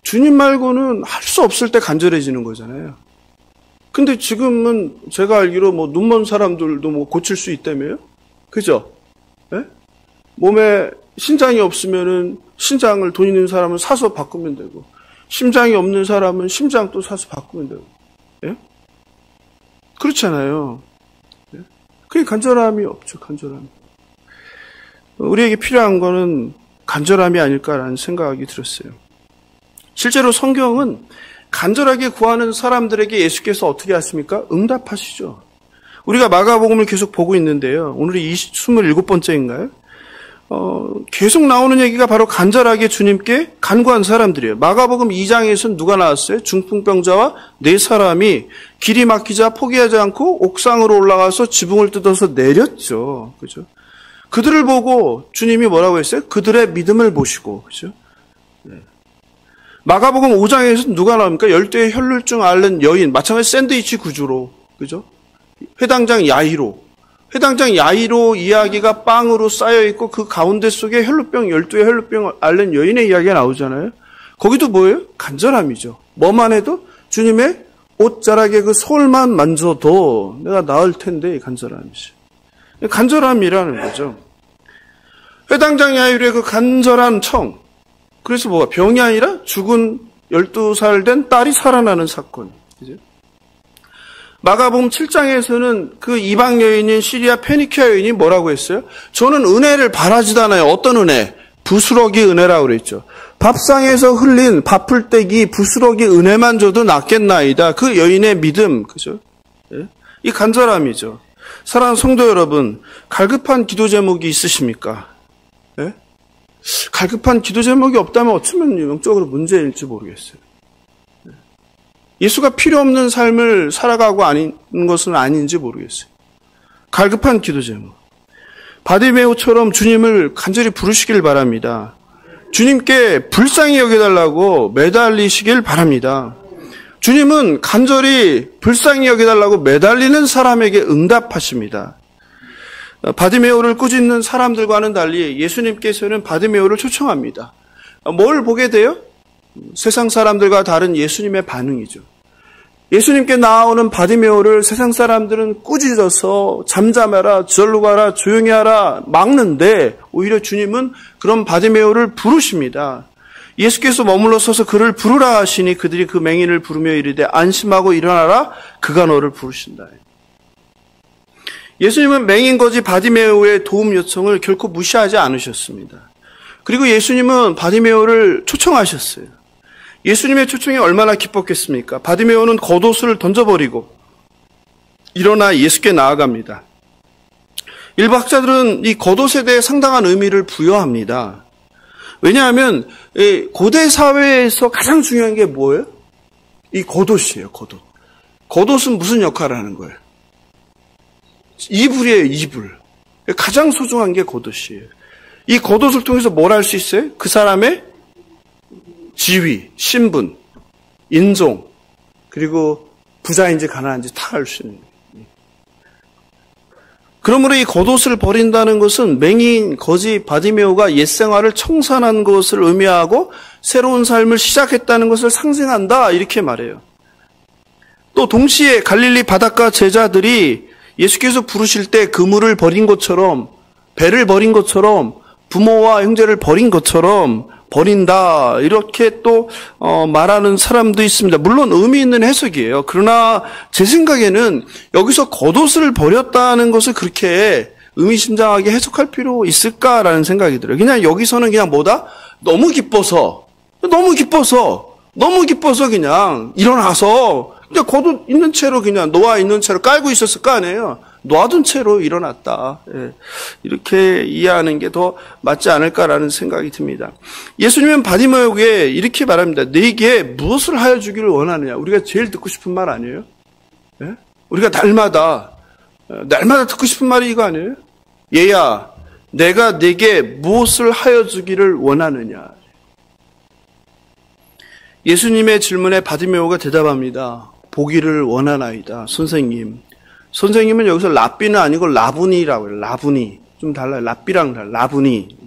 주님 말고는 할 수 없을 때 간절해지는 거잖아요. 근데 지금은 제가 알기로 뭐 눈먼 사람들도 뭐 고칠 수 있다며요? 그죠? 네? 몸에 신장이 없으면은 신장을 돈 있는 사람은 사서 바꾸면 되고, 심장이 없는 사람은 심장 또 사서 바꾸면 되고. 예? 그렇잖아요. 예? 그게 간절함이 없죠, 간절함. 우리에게 필요한 거는 간절함이 아닐까라는 생각이 들었어요. 실제로 성경은 간절하게 구하는 사람들에게 예수께서 어떻게 하십니까? 응답하시죠. 우리가 마가복음을 계속 보고 있는데요. 오늘이 27번째인가요? 계속 나오는 얘기가 바로 간절하게 주님께 간구한 사람들이에요. 마가복음 2장에서는 누가 나왔어요? 중풍병자와 4사람이 길이 막히자 포기하지 않고 옥상으로 올라가서 지붕을 뜯어서 내렸죠. 그죠? 그들을 보고 주님이 뭐라고 했어요? 그들의 믿음을 보시고. 그죠? 네. 마가복음 5장에서는 누가 나옵니까? 12의 혈루증 앓는 여인, 마찬가지 샌드위치 구조로. 그죠? 회당장 야이로 이야기가 빵으로 쌓여있고 그 가운데 속에 12의 혈루병 앓는 여인의 이야기가 나오잖아요. 거기도 뭐예요? 간절함이죠. 뭐만 해도 주님의 옷자락의 그 솔만 만져도 내가 나을 텐데 간절함이죠. 간절함이라는 거죠. 회당장 야이로의 그 간절한 청. 그래서 뭐가 병이 아니라 죽은 12살 된 딸이 살아나는 사건. 그죠? 마가복음 7장에서는 그 이방 여인인 시리아 페니키아 여인이 뭐라고 했어요? 저는 은혜를 바라지도 않아요. 어떤 은혜? 부스러기 은혜라고 그랬죠. 밥상에서 흘린 밥풀떼기 부스러기 은혜만 줘도 낫겠나이다. 그 여인의 믿음, 그죠? 예? 이 간절함이죠. 사랑하는 성도 여러분, 갈급한 기도 제목이 있으십니까? 예? 갈급한 기도 제목이 없다면 어쩌면 영적으로 문제일지 모르겠어요. 예수가 필요 없는 삶을 살아가고 아닌 것은 아닌지 모르겠어요. 갈급한 기도 제목. 바디메오처럼 주님을 간절히 부르시길 바랍니다. 주님께 불쌍히 여겨달라고 매달리시길 바랍니다. 주님은 간절히 불쌍히 여겨달라고 매달리는 사람에게 응답하십니다. 바디메오를 꾸짖는 사람들과는 달리 예수님께서는 바디메오를 초청합니다. 뭘 보게 돼요? 세상 사람들과 다른 예수님의 반응이죠. 예수님께 나오는 바디메오를 세상 사람들은 꾸짖어서 잠잠해라, 절로 가라, 조용히 하라 막는데 오히려 주님은 그런 바디메오를 부르십니다. 예수께서 머물러 서서 그를 부르라 하시니 그들이 그 맹인을 부르며 이르되 안심하고 일어나라, 그가 너를 부르신다. 예수님은 맹인 거지 바디메오의 도움 요청을 결코 무시하지 않으셨습니다. 그리고 예수님은 바디메오를 초청하셨어요. 예수님의 초청이 얼마나 기뻤겠습니까? 바디메오는 겉옷을 던져버리고 일어나 예수께 나아갑니다. 일부 학자들은 이 겉옷에 대해 상당한 의미를 부여합니다. 왜냐하면 고대 사회에서 가장 중요한 게 뭐예요? 이 겉옷이에요. 겉옷. 겉옷은 무슨 역할을 하는 거예요? 이불이에요. 이불. 가장 소중한 게 겉옷이에요. 이 겉옷을 통해서 뭘 할 수 있어요? 그 사람의 지위, 신분, 인종, 그리고 부자인지 가난한지 다 알 수 있는 거예요. 그러므로 이 겉옷을 버린다는 것은 맹인, 거지, 바디메오가 옛 생활을 청산한 것을 의미하고 새로운 삶을 시작했다는 것을 상징한다, 이렇게 말해요. 또 동시에 갈릴리 바닷가 제자들이 예수께서 부르실 때 그물을 버린 것처럼, 배를 버린 것처럼, 부모와 형제를 버린 것처럼 버린다, 이렇게 또 말하는 사람도 있습니다. 물론 의미 있는 해석이에요. 그러나 제 생각에는 여기서 겉옷을 버렸다는 것을 그렇게 의미심장하게 해석할 필요 있을까라는 생각이 들어요. 그냥 여기서는 그냥 뭐다? 너무 기뻐서 그냥 일어나서 그냥 겉옷 있는 채로 그냥 놓아 있는 채로 깔고 있었을 거 아니에요. 놔둔 채로 일어났다. 예. 이렇게 이해하는 게 더 맞지 않을까라는 생각이 듭니다. 예수님은 바디메오에게 이렇게 말합니다. 네게 무엇을 하여 주기를 원하느냐. 우리가 제일 듣고 싶은 말 아니에요? 예? 우리가 날마다 듣고 싶은 말이 이거 아니에요? 얘야, 내가 네게 무엇을 하여 주기를 원하느냐. 예수님의 질문에 바디메오가 대답합니다. 보기를 원하나이다. 선생님은 여기서 랍비는 아니고 라분이라고 해요. 라분이. 좀 달라요. 랍비랑 달라요. 라분이.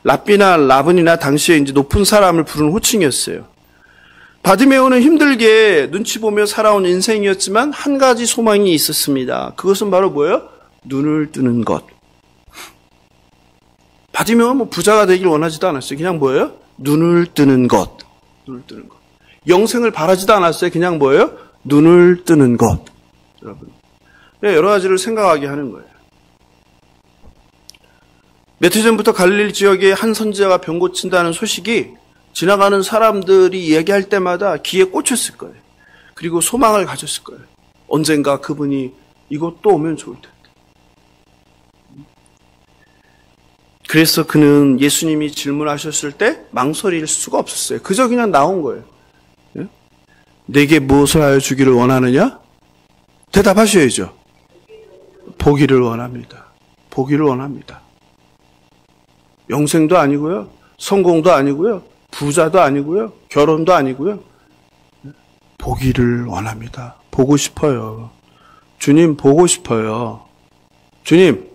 랍비나 라분이나 당시에 이제 높은 사람을 부르는 호칭이었어요. 바디메오는 힘들게 눈치 보며 살아온 인생이었지만 한 가지 소망이 있었습니다. 그것은 바로 뭐예요? 눈을 뜨는 것. 바디메오는 뭐 부자가 되길 원하지도 않았어요. 그냥 뭐예요? 눈을 뜨는 것. 영생을 바라지도 않았어요. 그냥 뭐예요? 눈을 뜨는 것. 여러분. 여러 가지를 생각하게 하는 거예요. 몇 해 전부터 갈릴리 지역에 한 선지자가 병 고친다는 소식이 지나가는 사람들이 이야기할 때마다 귀에 꽂혔을 거예요. 그리고 소망을 가졌을 거예요. 언젠가 그분이 이곳 또 오면 좋을 텐데. 그래서 그는 예수님이 질문하셨을 때 망설일 수가 없었어요. 그저 그냥 나온 거예요. 내게 무엇을 하여 주기를 원하느냐? 대답하셔야죠. 보기를 원합니다. 영생도 아니고요. 성공도 아니고요. 부자도 아니고요. 결혼도 아니고요. 보기를 원합니다. 보고 싶어요. 주님 보고 싶어요. 주님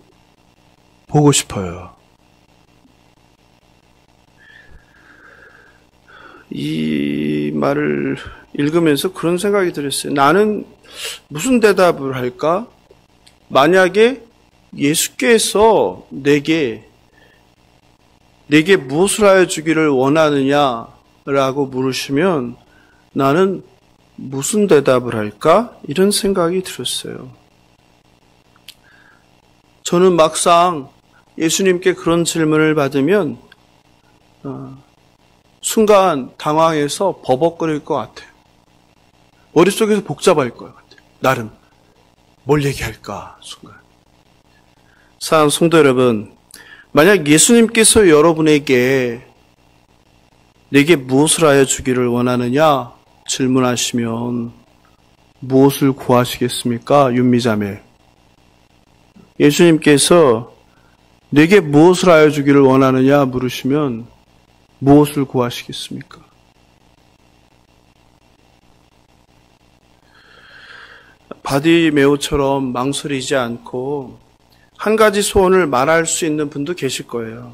보고 싶어요. 이 말을 읽으면서 그런 생각이 들었어요. 나는 무슨 대답을 할까? 만약에 예수께서 내게 내게 무엇을 하여 주기를 원하느냐라고 물으시면 나는 무슨 대답을 할까? 이런 생각이 들었어요. 저는 막상 예수님께 그런 질문을 받으면 순간 당황해서 버벅거릴 것 같아요. 머릿속에서 복잡할 것 같아요. 나름 뭘 얘기할까 순간. 사랑하는 성도 여러분, 만약 예수님께서 여러분에게 내게 무엇을 하여 주기를 원하느냐 질문하시면 무엇을 구하시겠습니까? 윤미자매, 예수님께서 내게 무엇을 하여 주기를 원하느냐 물으시면 무엇을 구하시겠습니까? 바디메오처럼 망설이지 않고 한 가지 소원을 말할 수 있는 분도 계실 거예요.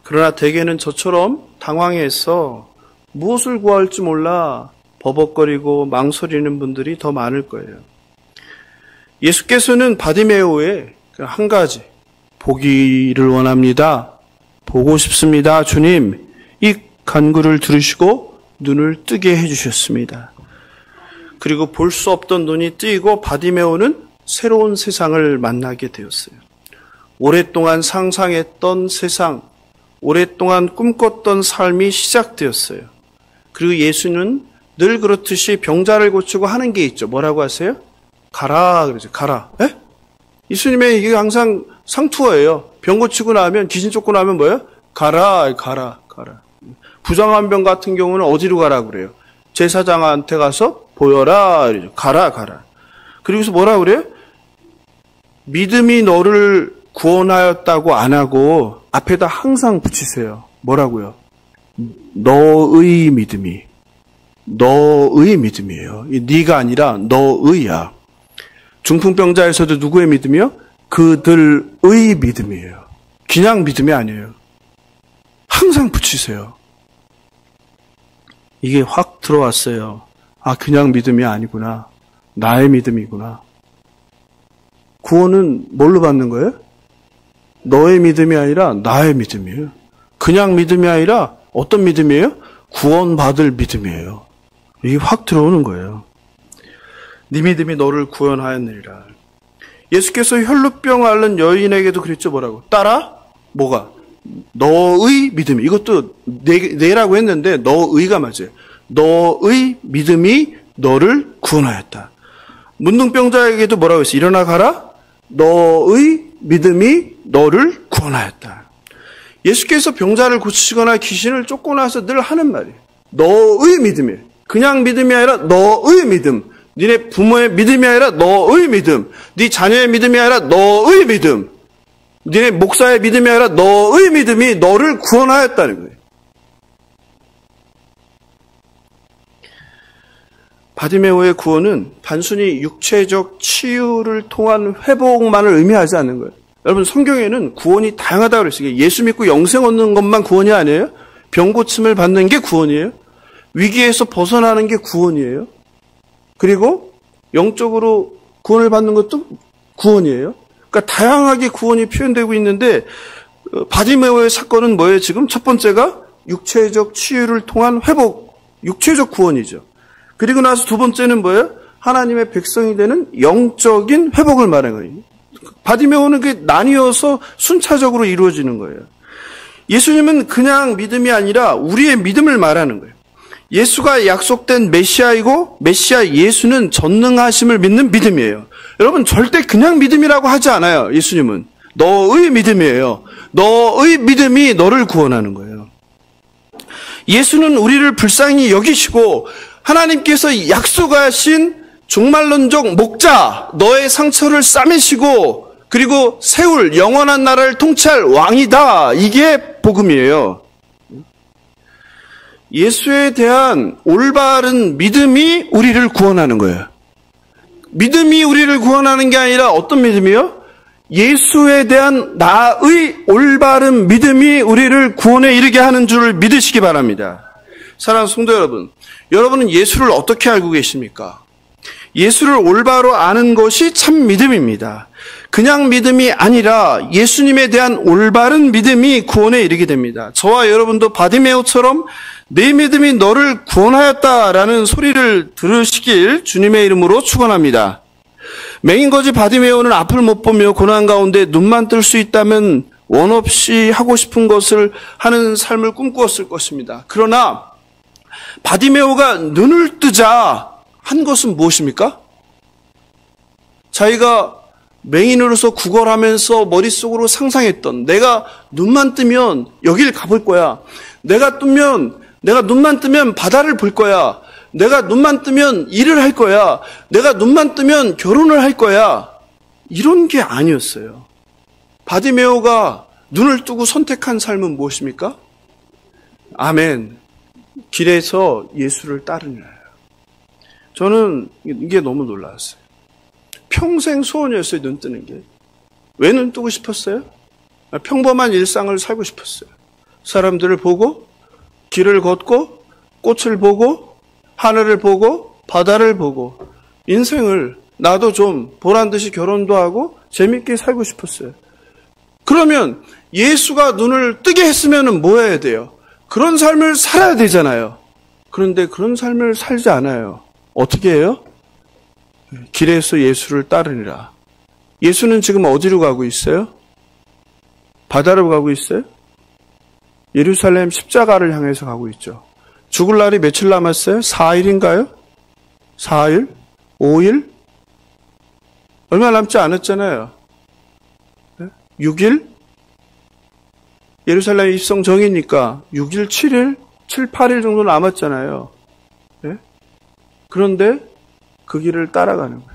그러나 대개는 저처럼 당황해서 무엇을 구할지 몰라 버벅거리고 망설이는 분들이 더 많을 거예요. 예수께서는 바디메오에 한 가지, 보기를 원합니다. 보고 싶습니다. 주님, 이 간구를 들으시고 눈을 뜨게 해주셨습니다. 그리고 볼 수 없던 눈이 뜨이고 바디메오는 새로운 세상을 만나게 되었어요. 오랫동안 상상했던 세상, 오랫동안 꿈꿨던 삶이 시작되었어요. 그리고 예수는 늘 그렇듯이 병자를 고치고 하는 게 있죠. 뭐라고 하세요? 가라 그러죠. 가라. 에? 예수님의 이게 항상 상투어예요. 병 고치고 나면, 귀신 쫓고 나면 뭐예요? 가라, 가라, 가라. 부정한 병 같은 경우는 어디로 가라 그래요? 제사장한테 가서 보여라 이러죠. 가라, 가라. 그리고서 뭐라 그래요? 믿음이 너를 구원하였다고 안 하고 앞에다 항상 붙이세요. 뭐라고요? 너의 믿음이. 너의 믿음이에요. 네가 아니라 너의야. 중풍병자에서도 누구의 믿음이요? 그들의 믿음이에요. 그냥 믿음이 아니에요. 항상 붙이세요. 이게 확 들어왔어요. 아, 그냥 믿음이 아니구나. 나의 믿음이구나. 구원은 뭘로 받는 거예요? 너의 믿음이 아니라 나의 믿음이에요. 그냥 믿음이 아니라 어떤 믿음이에요? 구원받을 믿음이에요. 이게 확 들어오는 거예요. 네 믿음이 너를 구원하였느니라. 예수께서 혈루병 앓는 여인에게도 그랬죠. 뭐라고? 따라? 뭐가? 너의 믿음. 이것도 내라고 했는데 너의가 맞아요. 너의 믿음이 너를 구원하였다. 문둥병자에게도 뭐라고 했어요? 일어나 가라. 너의 믿음이 너를 구원하였다. 예수께서 병자를 고치시거나 귀신을 쫓고 나서 늘 하는 말이에요. 너의 믿음이에요. 그냥 믿음이 아니라 너의 믿음. 니네 부모의 믿음이 아니라 너의 믿음. 네 자녀의 믿음이 아니라 너의 믿음. 니네 목사의 믿음이 아니라 너의 믿음이 너를 구원하였다는 거예요. 바디메오의 구원은 단순히 육체적 치유를 통한 회복만을 의미하지 않는 거예요. 여러분, 성경에는 구원이 다양하다고 그랬어요. 예수 믿고 영생 얻는 것만 구원이 아니에요. 병 고침을 받는 게 구원이에요. 위기에서 벗어나는 게 구원이에요. 그리고 영적으로 구원을 받는 것도 구원이에요. 그러니까 다양하게 구원이 표현되고 있는데 바디메오의 사건은 뭐예요? 지금 첫 번째가 육체적 치유를 통한 회복, 육체적 구원이죠. 그리고 나서 두 번째는 뭐예요? 하나님의 백성이 되는 영적인 회복을 말하는 거예요. 바디메오는 그게 나뉘어서 순차적으로 이루어지는 거예요. 예수님은 그냥 믿음이 아니라 우리의 믿음을 말하는 거예요. 예수가 약속된 메시아이고 메시아 예수는 전능하심을 믿는 믿음이에요. 여러분, 절대 그냥 믿음이라고 하지 않아요. 예수님은 너의 믿음이에요. 너의 믿음이 너를 구원하는 거예요. 예수는 우리를 불쌍히 여기시고 하나님께서 약속하신 종말론적 목자, 너의 상처를 싸매시고 그리고 세울 영원한 나라를 통치할 왕이다. 이게 복음이에요. 예수에 대한 올바른 믿음이 우리를 구원하는 거예요. 믿음이 우리를 구원하는 게 아니라 어떤 믿음이요? 예수에 대한 나의 올바른 믿음이 우리를 구원에 이르게 하는 줄을 믿으시기 바랍니다. 사랑하는 성도 여러분, 여러분은 예수를 어떻게 알고 계십니까? 예수를 올바로 아는 것이 참 믿음입니다. 그냥 믿음이 아니라 예수님에 대한 올바른 믿음이 구원에 이르게 됩니다. 저와 여러분도 바디메오처럼 내 믿음이 너를 구원하였다라는 소리를 들으시길 주님의 이름으로 축원합니다. 맹인거지 바디메오는 앞을 못 보며 고난 가운데 눈만 뜰 수 있다면 원 없이 하고 싶은 것을 하는 삶을 꿈꾸었을 것입니다. 그러나 바디메오가 눈을 뜨자 한 것은 무엇입니까? 자기가 맹인으로서 구걸하면서 머릿속으로 상상했던, 내가 눈만 뜨면 여길 가볼 거야. 내가 눈만 뜨면 바다를 볼 거야. 내가 눈만 뜨면 일을 할 거야. 내가 눈만 뜨면 결혼을 할 거야. 이런 게 아니었어요. 바디메오가 눈을 뜨고 선택한 삶은 무엇입니까? 아멘. 길에서 예수를 따르니라. 저는 이게 너무 놀라웠어요. 평생 소원이었어요, 눈 뜨는 게. 왜 눈 뜨고 싶었어요? 평범한 일상을 살고 싶었어요. 사람들을 보고, 길을 걷고, 꽃을 보고, 하늘을 보고, 바다를 보고, 인생을 나도 좀 보란듯이 결혼도 하고 재밌게 살고 싶었어요. 그러면 예수가 눈을 뜨게 했으면 뭐 해야 돼요? 그런 삶을 살아야 되잖아요. 그런데 그런 삶을 살지 않아요. 어떻게 해요? 길에서 예수를 따르니라. 예수는 지금 어디로 가고 있어요? 바다로 가고 있어요? 예루살렘 십자가를 향해서 가고 있죠. 죽을 날이 며칠 남았어요? 4일인가요? 4일? 5일? 얼마 남지 않았잖아요. 6일? 예루살렘 입성 정이니까 6일, 7일, 7, 8일 정도 남았잖아요. 네? 그런데 그 길을 따라가는 거예요.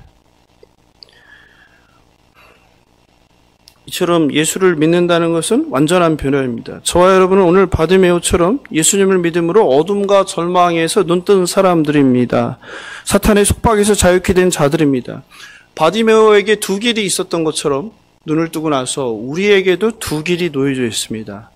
이처럼 예수를 믿는다는 것은 완전한 변화입니다. 저와 여러분은 오늘 바디메오처럼 예수님을 믿음으로 어둠과 절망에서 눈뜬 사람들입니다. 사탄의 속박에서 자유케 된 자들입니다. 바디메오에게 두 길이 있었던 것처럼 눈을 뜨고 나서 우리에게도 두 길이 놓여져 있습니다.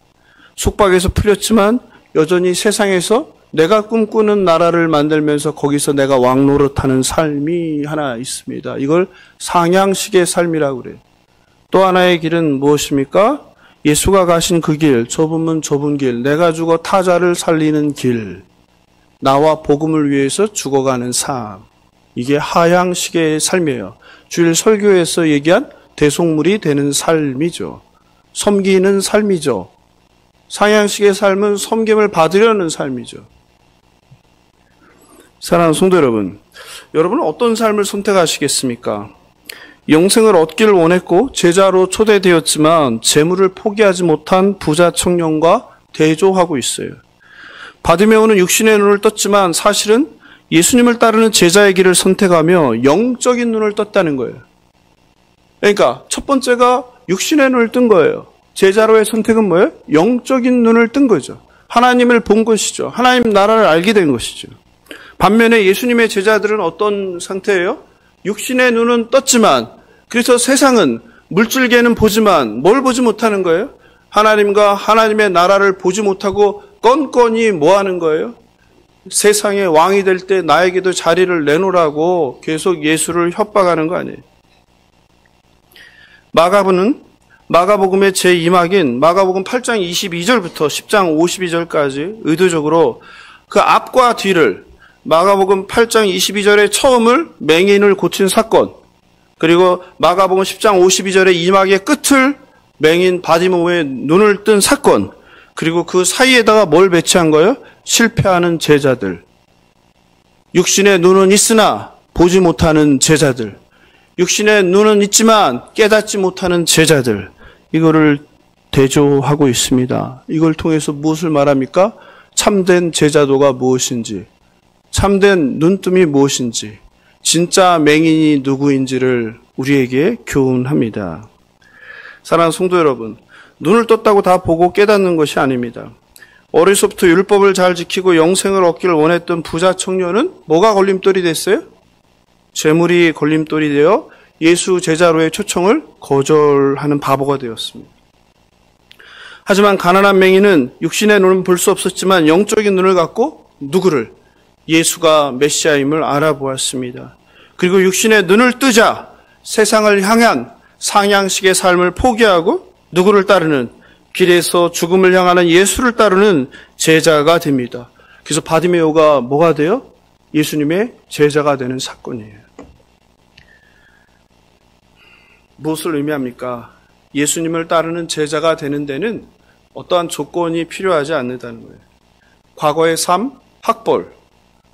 속박에서 풀렸지만 여전히 세상에서 내가 꿈꾸는 나라를 만들면서 거기서 내가 왕노릇하는 삶이 하나 있습니다. 이걸 상향식의 삶이라고 그래요. 또 하나의 길은 무엇입니까? 예수가 가신 그 길, 좁으면 좁은 길, 내가 죽어 타자를 살리는 길, 나와 복음을 위해서 죽어가는 삶. 이게 하향식의 삶이에요. 주일 설교에서 얘기한 대속물이 되는 삶이죠. 섬기는 삶이죠. 상향식의 삶은 섬김을 받으려는 삶이죠. 사랑하는 성도 여러분, 여러분은 어떤 삶을 선택하시겠습니까? 영생을 얻기를 원했고 제자로 초대되었지만 재물을 포기하지 못한 부자 청년과 대조하고 있어요. 바디메오는 육신의 눈을 떴지만 사실은 예수님을 따르는 제자의 길을 선택하며 영적인 눈을 떴다는 거예요. 그러니까 첫 번째가 육신의 눈을 뜬 거예요. 제자로의 선택은 뭐예요? 영적인 눈을 뜬 거죠. 하나님을 본 것이죠. 하나님 나라를 알게 된 것이죠. 반면에 예수님의 제자들은 어떤 상태예요? 육신의 눈은 떴지만, 그래서 세상은 물질계는 보지만 뭘 보지 못하는 거예요? 하나님과 하나님의 나라를 보지 못하고 껌껌이 뭐 하는 거예요? 세상의 왕이 될 때 나에게도 자리를 내놓으라고 계속 예수를 협박하는 거 아니에요? 마가복음의 제2막인 마가복음 8장 22절부터 10장 52절까지 의도적으로 그 앞과 뒤를, 마가복음 8장 22절의 처음을 맹인을 고친 사건, 그리고 마가복음 10장 52절의 2막의 끝을 맹인 바디메오의 눈을 뜬 사건, 그리고 그 사이에다가 뭘 배치한 거예요? 실패하는 제자들. 육신의 눈은 있으나 보지 못하는 제자들. 육신의 눈은 있지만 깨닫지 못하는 제자들. 이거를 대조하고 있습니다. 이걸 통해서 무엇을 말합니까? 참된 제자도가 무엇인지, 참된 눈뜸이 무엇인지, 진짜 맹인이 누구인지를 우리에게 교훈합니다. 사랑하는 성도 여러분, 눈을 떴다고 다 보고 깨닫는 것이 아닙니다. 어려서부터 율법을 잘 지키고 영생을 얻기를 원했던 부자 청년은 뭐가 걸림돌이 됐어요? 재물이 걸림돌이 되어 예수 제자로의 초청을 거절하는 바보가 되었습니다. 하지만 가난한 맹인은 육신의 눈은 볼 수 없었지만 영적인 눈을 갖고 누구를? 예수가 메시아임을 알아보았습니다. 그리고 육신의 눈을 뜨자 세상을 향한 상향식의 삶을 포기하고 누구를 따르는, 길에서 죽음을 향하는 예수를 따르는 제자가 됩니다. 그래서 바디메오가 뭐가 돼요? 예수님의 제자가 되는 사건이에요. 무엇을 의미합니까? 예수님을 따르는 제자가 되는 데는 어떠한 조건이 필요하지 않는다는 거예요. 과거의 삶, 학벌,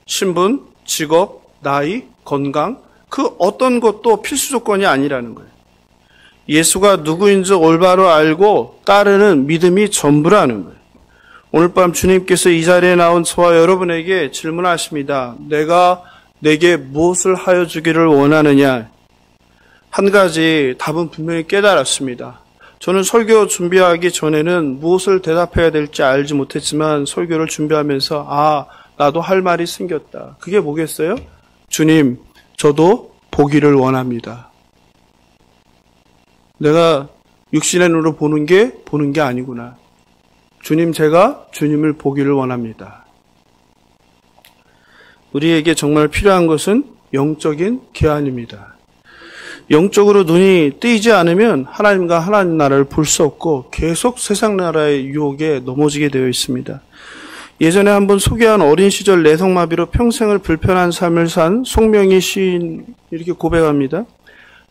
신분, 직업, 나이, 건강, 그 어떤 것도 필수 조건이 아니라는 거예요. 예수가 누구인지 올바로 알고 따르는 믿음이 전부라는 거예요. 오늘 밤 주님께서 이 자리에 나온 저와 여러분에게 질문하십니다. 내게 무엇을 하여 주기를 원하느냐? 한 가지 답은 분명히 깨달았습니다. 저는 설교 준비하기 전에는 무엇을 대답해야 될지 알지 못했지만 설교를 준비하면서 나도 할 말이 생겼다. 그게 뭐겠어요? 주님, 저도 보기를 원합니다. 내가 육신의 눈으로 보는 게 아니구나. 주님, 제가 주님을 보기를 원합니다. 우리에게 정말 필요한 것은 영적인 계한입니다. 영적으로 눈이 뜨이지 않으면 하나님과 하나님 나라를 볼 수 없고 계속 세상 나라의 유혹에 넘어지게 되어 있습니다. 예전에 한번 소개한 어린 시절 내성마비로 평생을 불편한 삶을 산 송명희 시인 이렇게 고백합니다.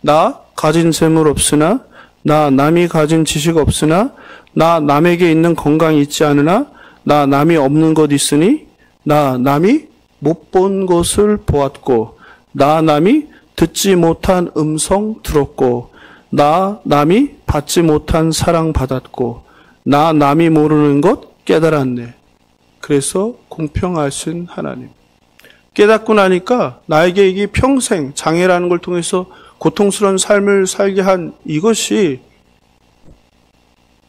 나 가진 재물 없으나, 나 남이 가진 지식 없으나, 나 남에게 있는 건강이 있지 않으나, 나 남이 없는 것 있으니, 나 남이 못 본 것을 보았고, 나 남이 듣지 못한 음성 들었고, 나 남이 받지 못한 사랑 받았고, 나 남이 모르는 것 깨달았네. 그래서 공평하신 하나님. 깨닫고 나니까 나에게 이게 평생 장애라는 걸 통해서 고통스러운 삶을 살게 한 이것이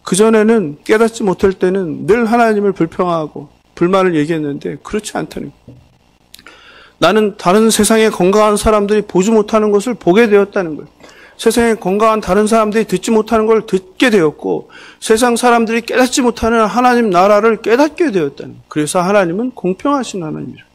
그전에는 깨닫지 못할 때는 늘 하나님을 불평하고 불만을 얘기했는데 그렇지 않다는 거예요. 나는 다른 세상의 건강한 사람들이 보지 못하는 것을 보게 되었다는 거예요. 세상에 건강한 다른 사람들이 듣지 못하는 걸 듣게 되었고 세상 사람들이 깨닫지 못하는 하나님 나라를 깨닫게 되었다는 거예요. 그래서 하나님은 공평하신 하나님이에요.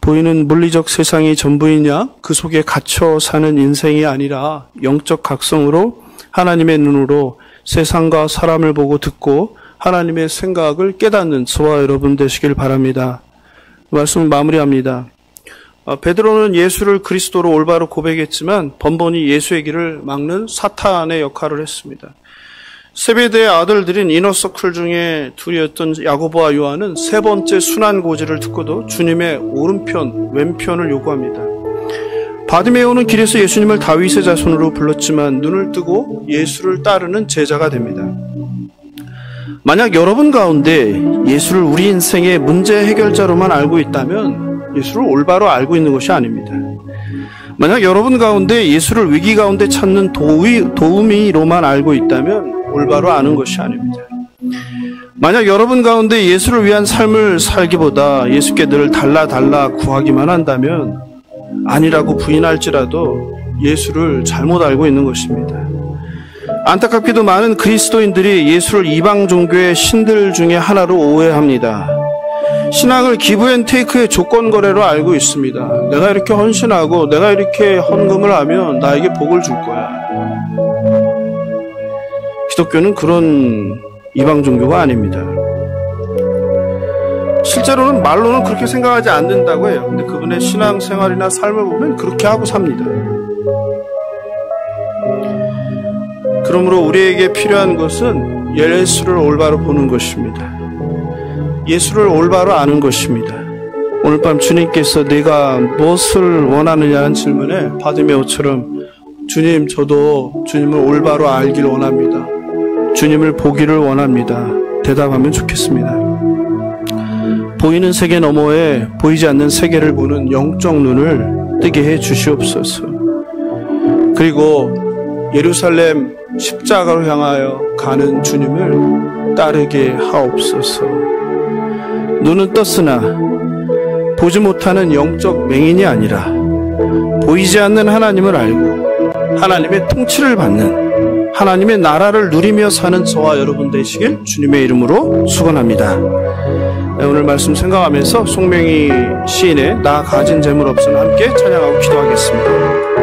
보이는 물리적 세상이 전부이냐? 그 속에 갇혀 사는 인생이 아니라 영적 각성으로 하나님의 눈으로 세상과 사람을 보고 듣고 하나님의 생각을 깨닫는 저와 여러분 되시길 바랍니다. 말씀을 마무리합니다. 베드로는 예수를 그리스도로 올바로 고백했지만 번번이 예수의 길을 막는 사탄의 역할을 했습니다. 세베대의 아들들인 이너서클 중에 둘이었던 야고보와 요한은 세 번째 순환 고지를 듣고도 주님의 오른편, 왼편을 요구합니다. 바디메오는 길에서 예수님을 다윗의 자손으로 불렀지만 눈을 뜨고 예수를 따르는 제자가 됩니다. 만약 여러분 가운데 예수를 우리 인생의 문제 해결자로만 알고 있다면 예수를 올바로 알고 있는 것이 아닙니다. 만약 여러분 가운데 예수를 위기 가운데 찾는 도우미로만 알고 있다면 올바로 아는 것이 아닙니다. 만약 여러분 가운데 예수를 위한 삶을 살기보다 예수께 늘 달라 구하기만 한다면 아니라고 부인할지라도 예수를 잘못 알고 있는 것입니다. 안타깝게도 많은 그리스도인들이 예수를 이방 종교의 신들 중에 하나로 오해합니다. 신앙을 기브앤테이크의 조건거래로 알고 있습니다. 내가 이렇게 헌신하고 내가 이렇게 헌금을 하면 나에게 복을 줄 거야. 기독교는 그런 이방 종교가 아닙니다. 실제로는 말로는 그렇게 생각하지 않는다고 해요. 근데 그분의 신앙생활이나 삶을 보면 그렇게 하고 삽니다. 그러므로 우리에게 필요한 것은 예수를 올바로 보는 것입니다. 예수를 올바로 아는 것입니다. 오늘 밤 주님께서 네가 무엇을 원하느냐는 질문에 바디메오처럼 주님, 저도 주님을 올바로 알기를 원합니다. 주님을 보기를 원합니다. 대답하면 좋겠습니다. 보이는 세계 너머에 보이지 않는 세계를 보는 영적 눈을 뜨게 해 주시옵소서. 그리고 예루살렘 십자가로 향하여 가는 주님을 따르게 하옵소서. 눈은 떴으나 보지 못하는 영적 맹인이 아니라 보이지 않는 하나님을 알고 하나님의 통치를 받는 하나님의 나라를 누리며 사는 저와 여러분 되시길 주님의 이름으로 축원합니다. 오늘 말씀 생각하면서 송명희 시인의 나 가진 재물 없으나 함께 찬양하고 기도하겠습니다.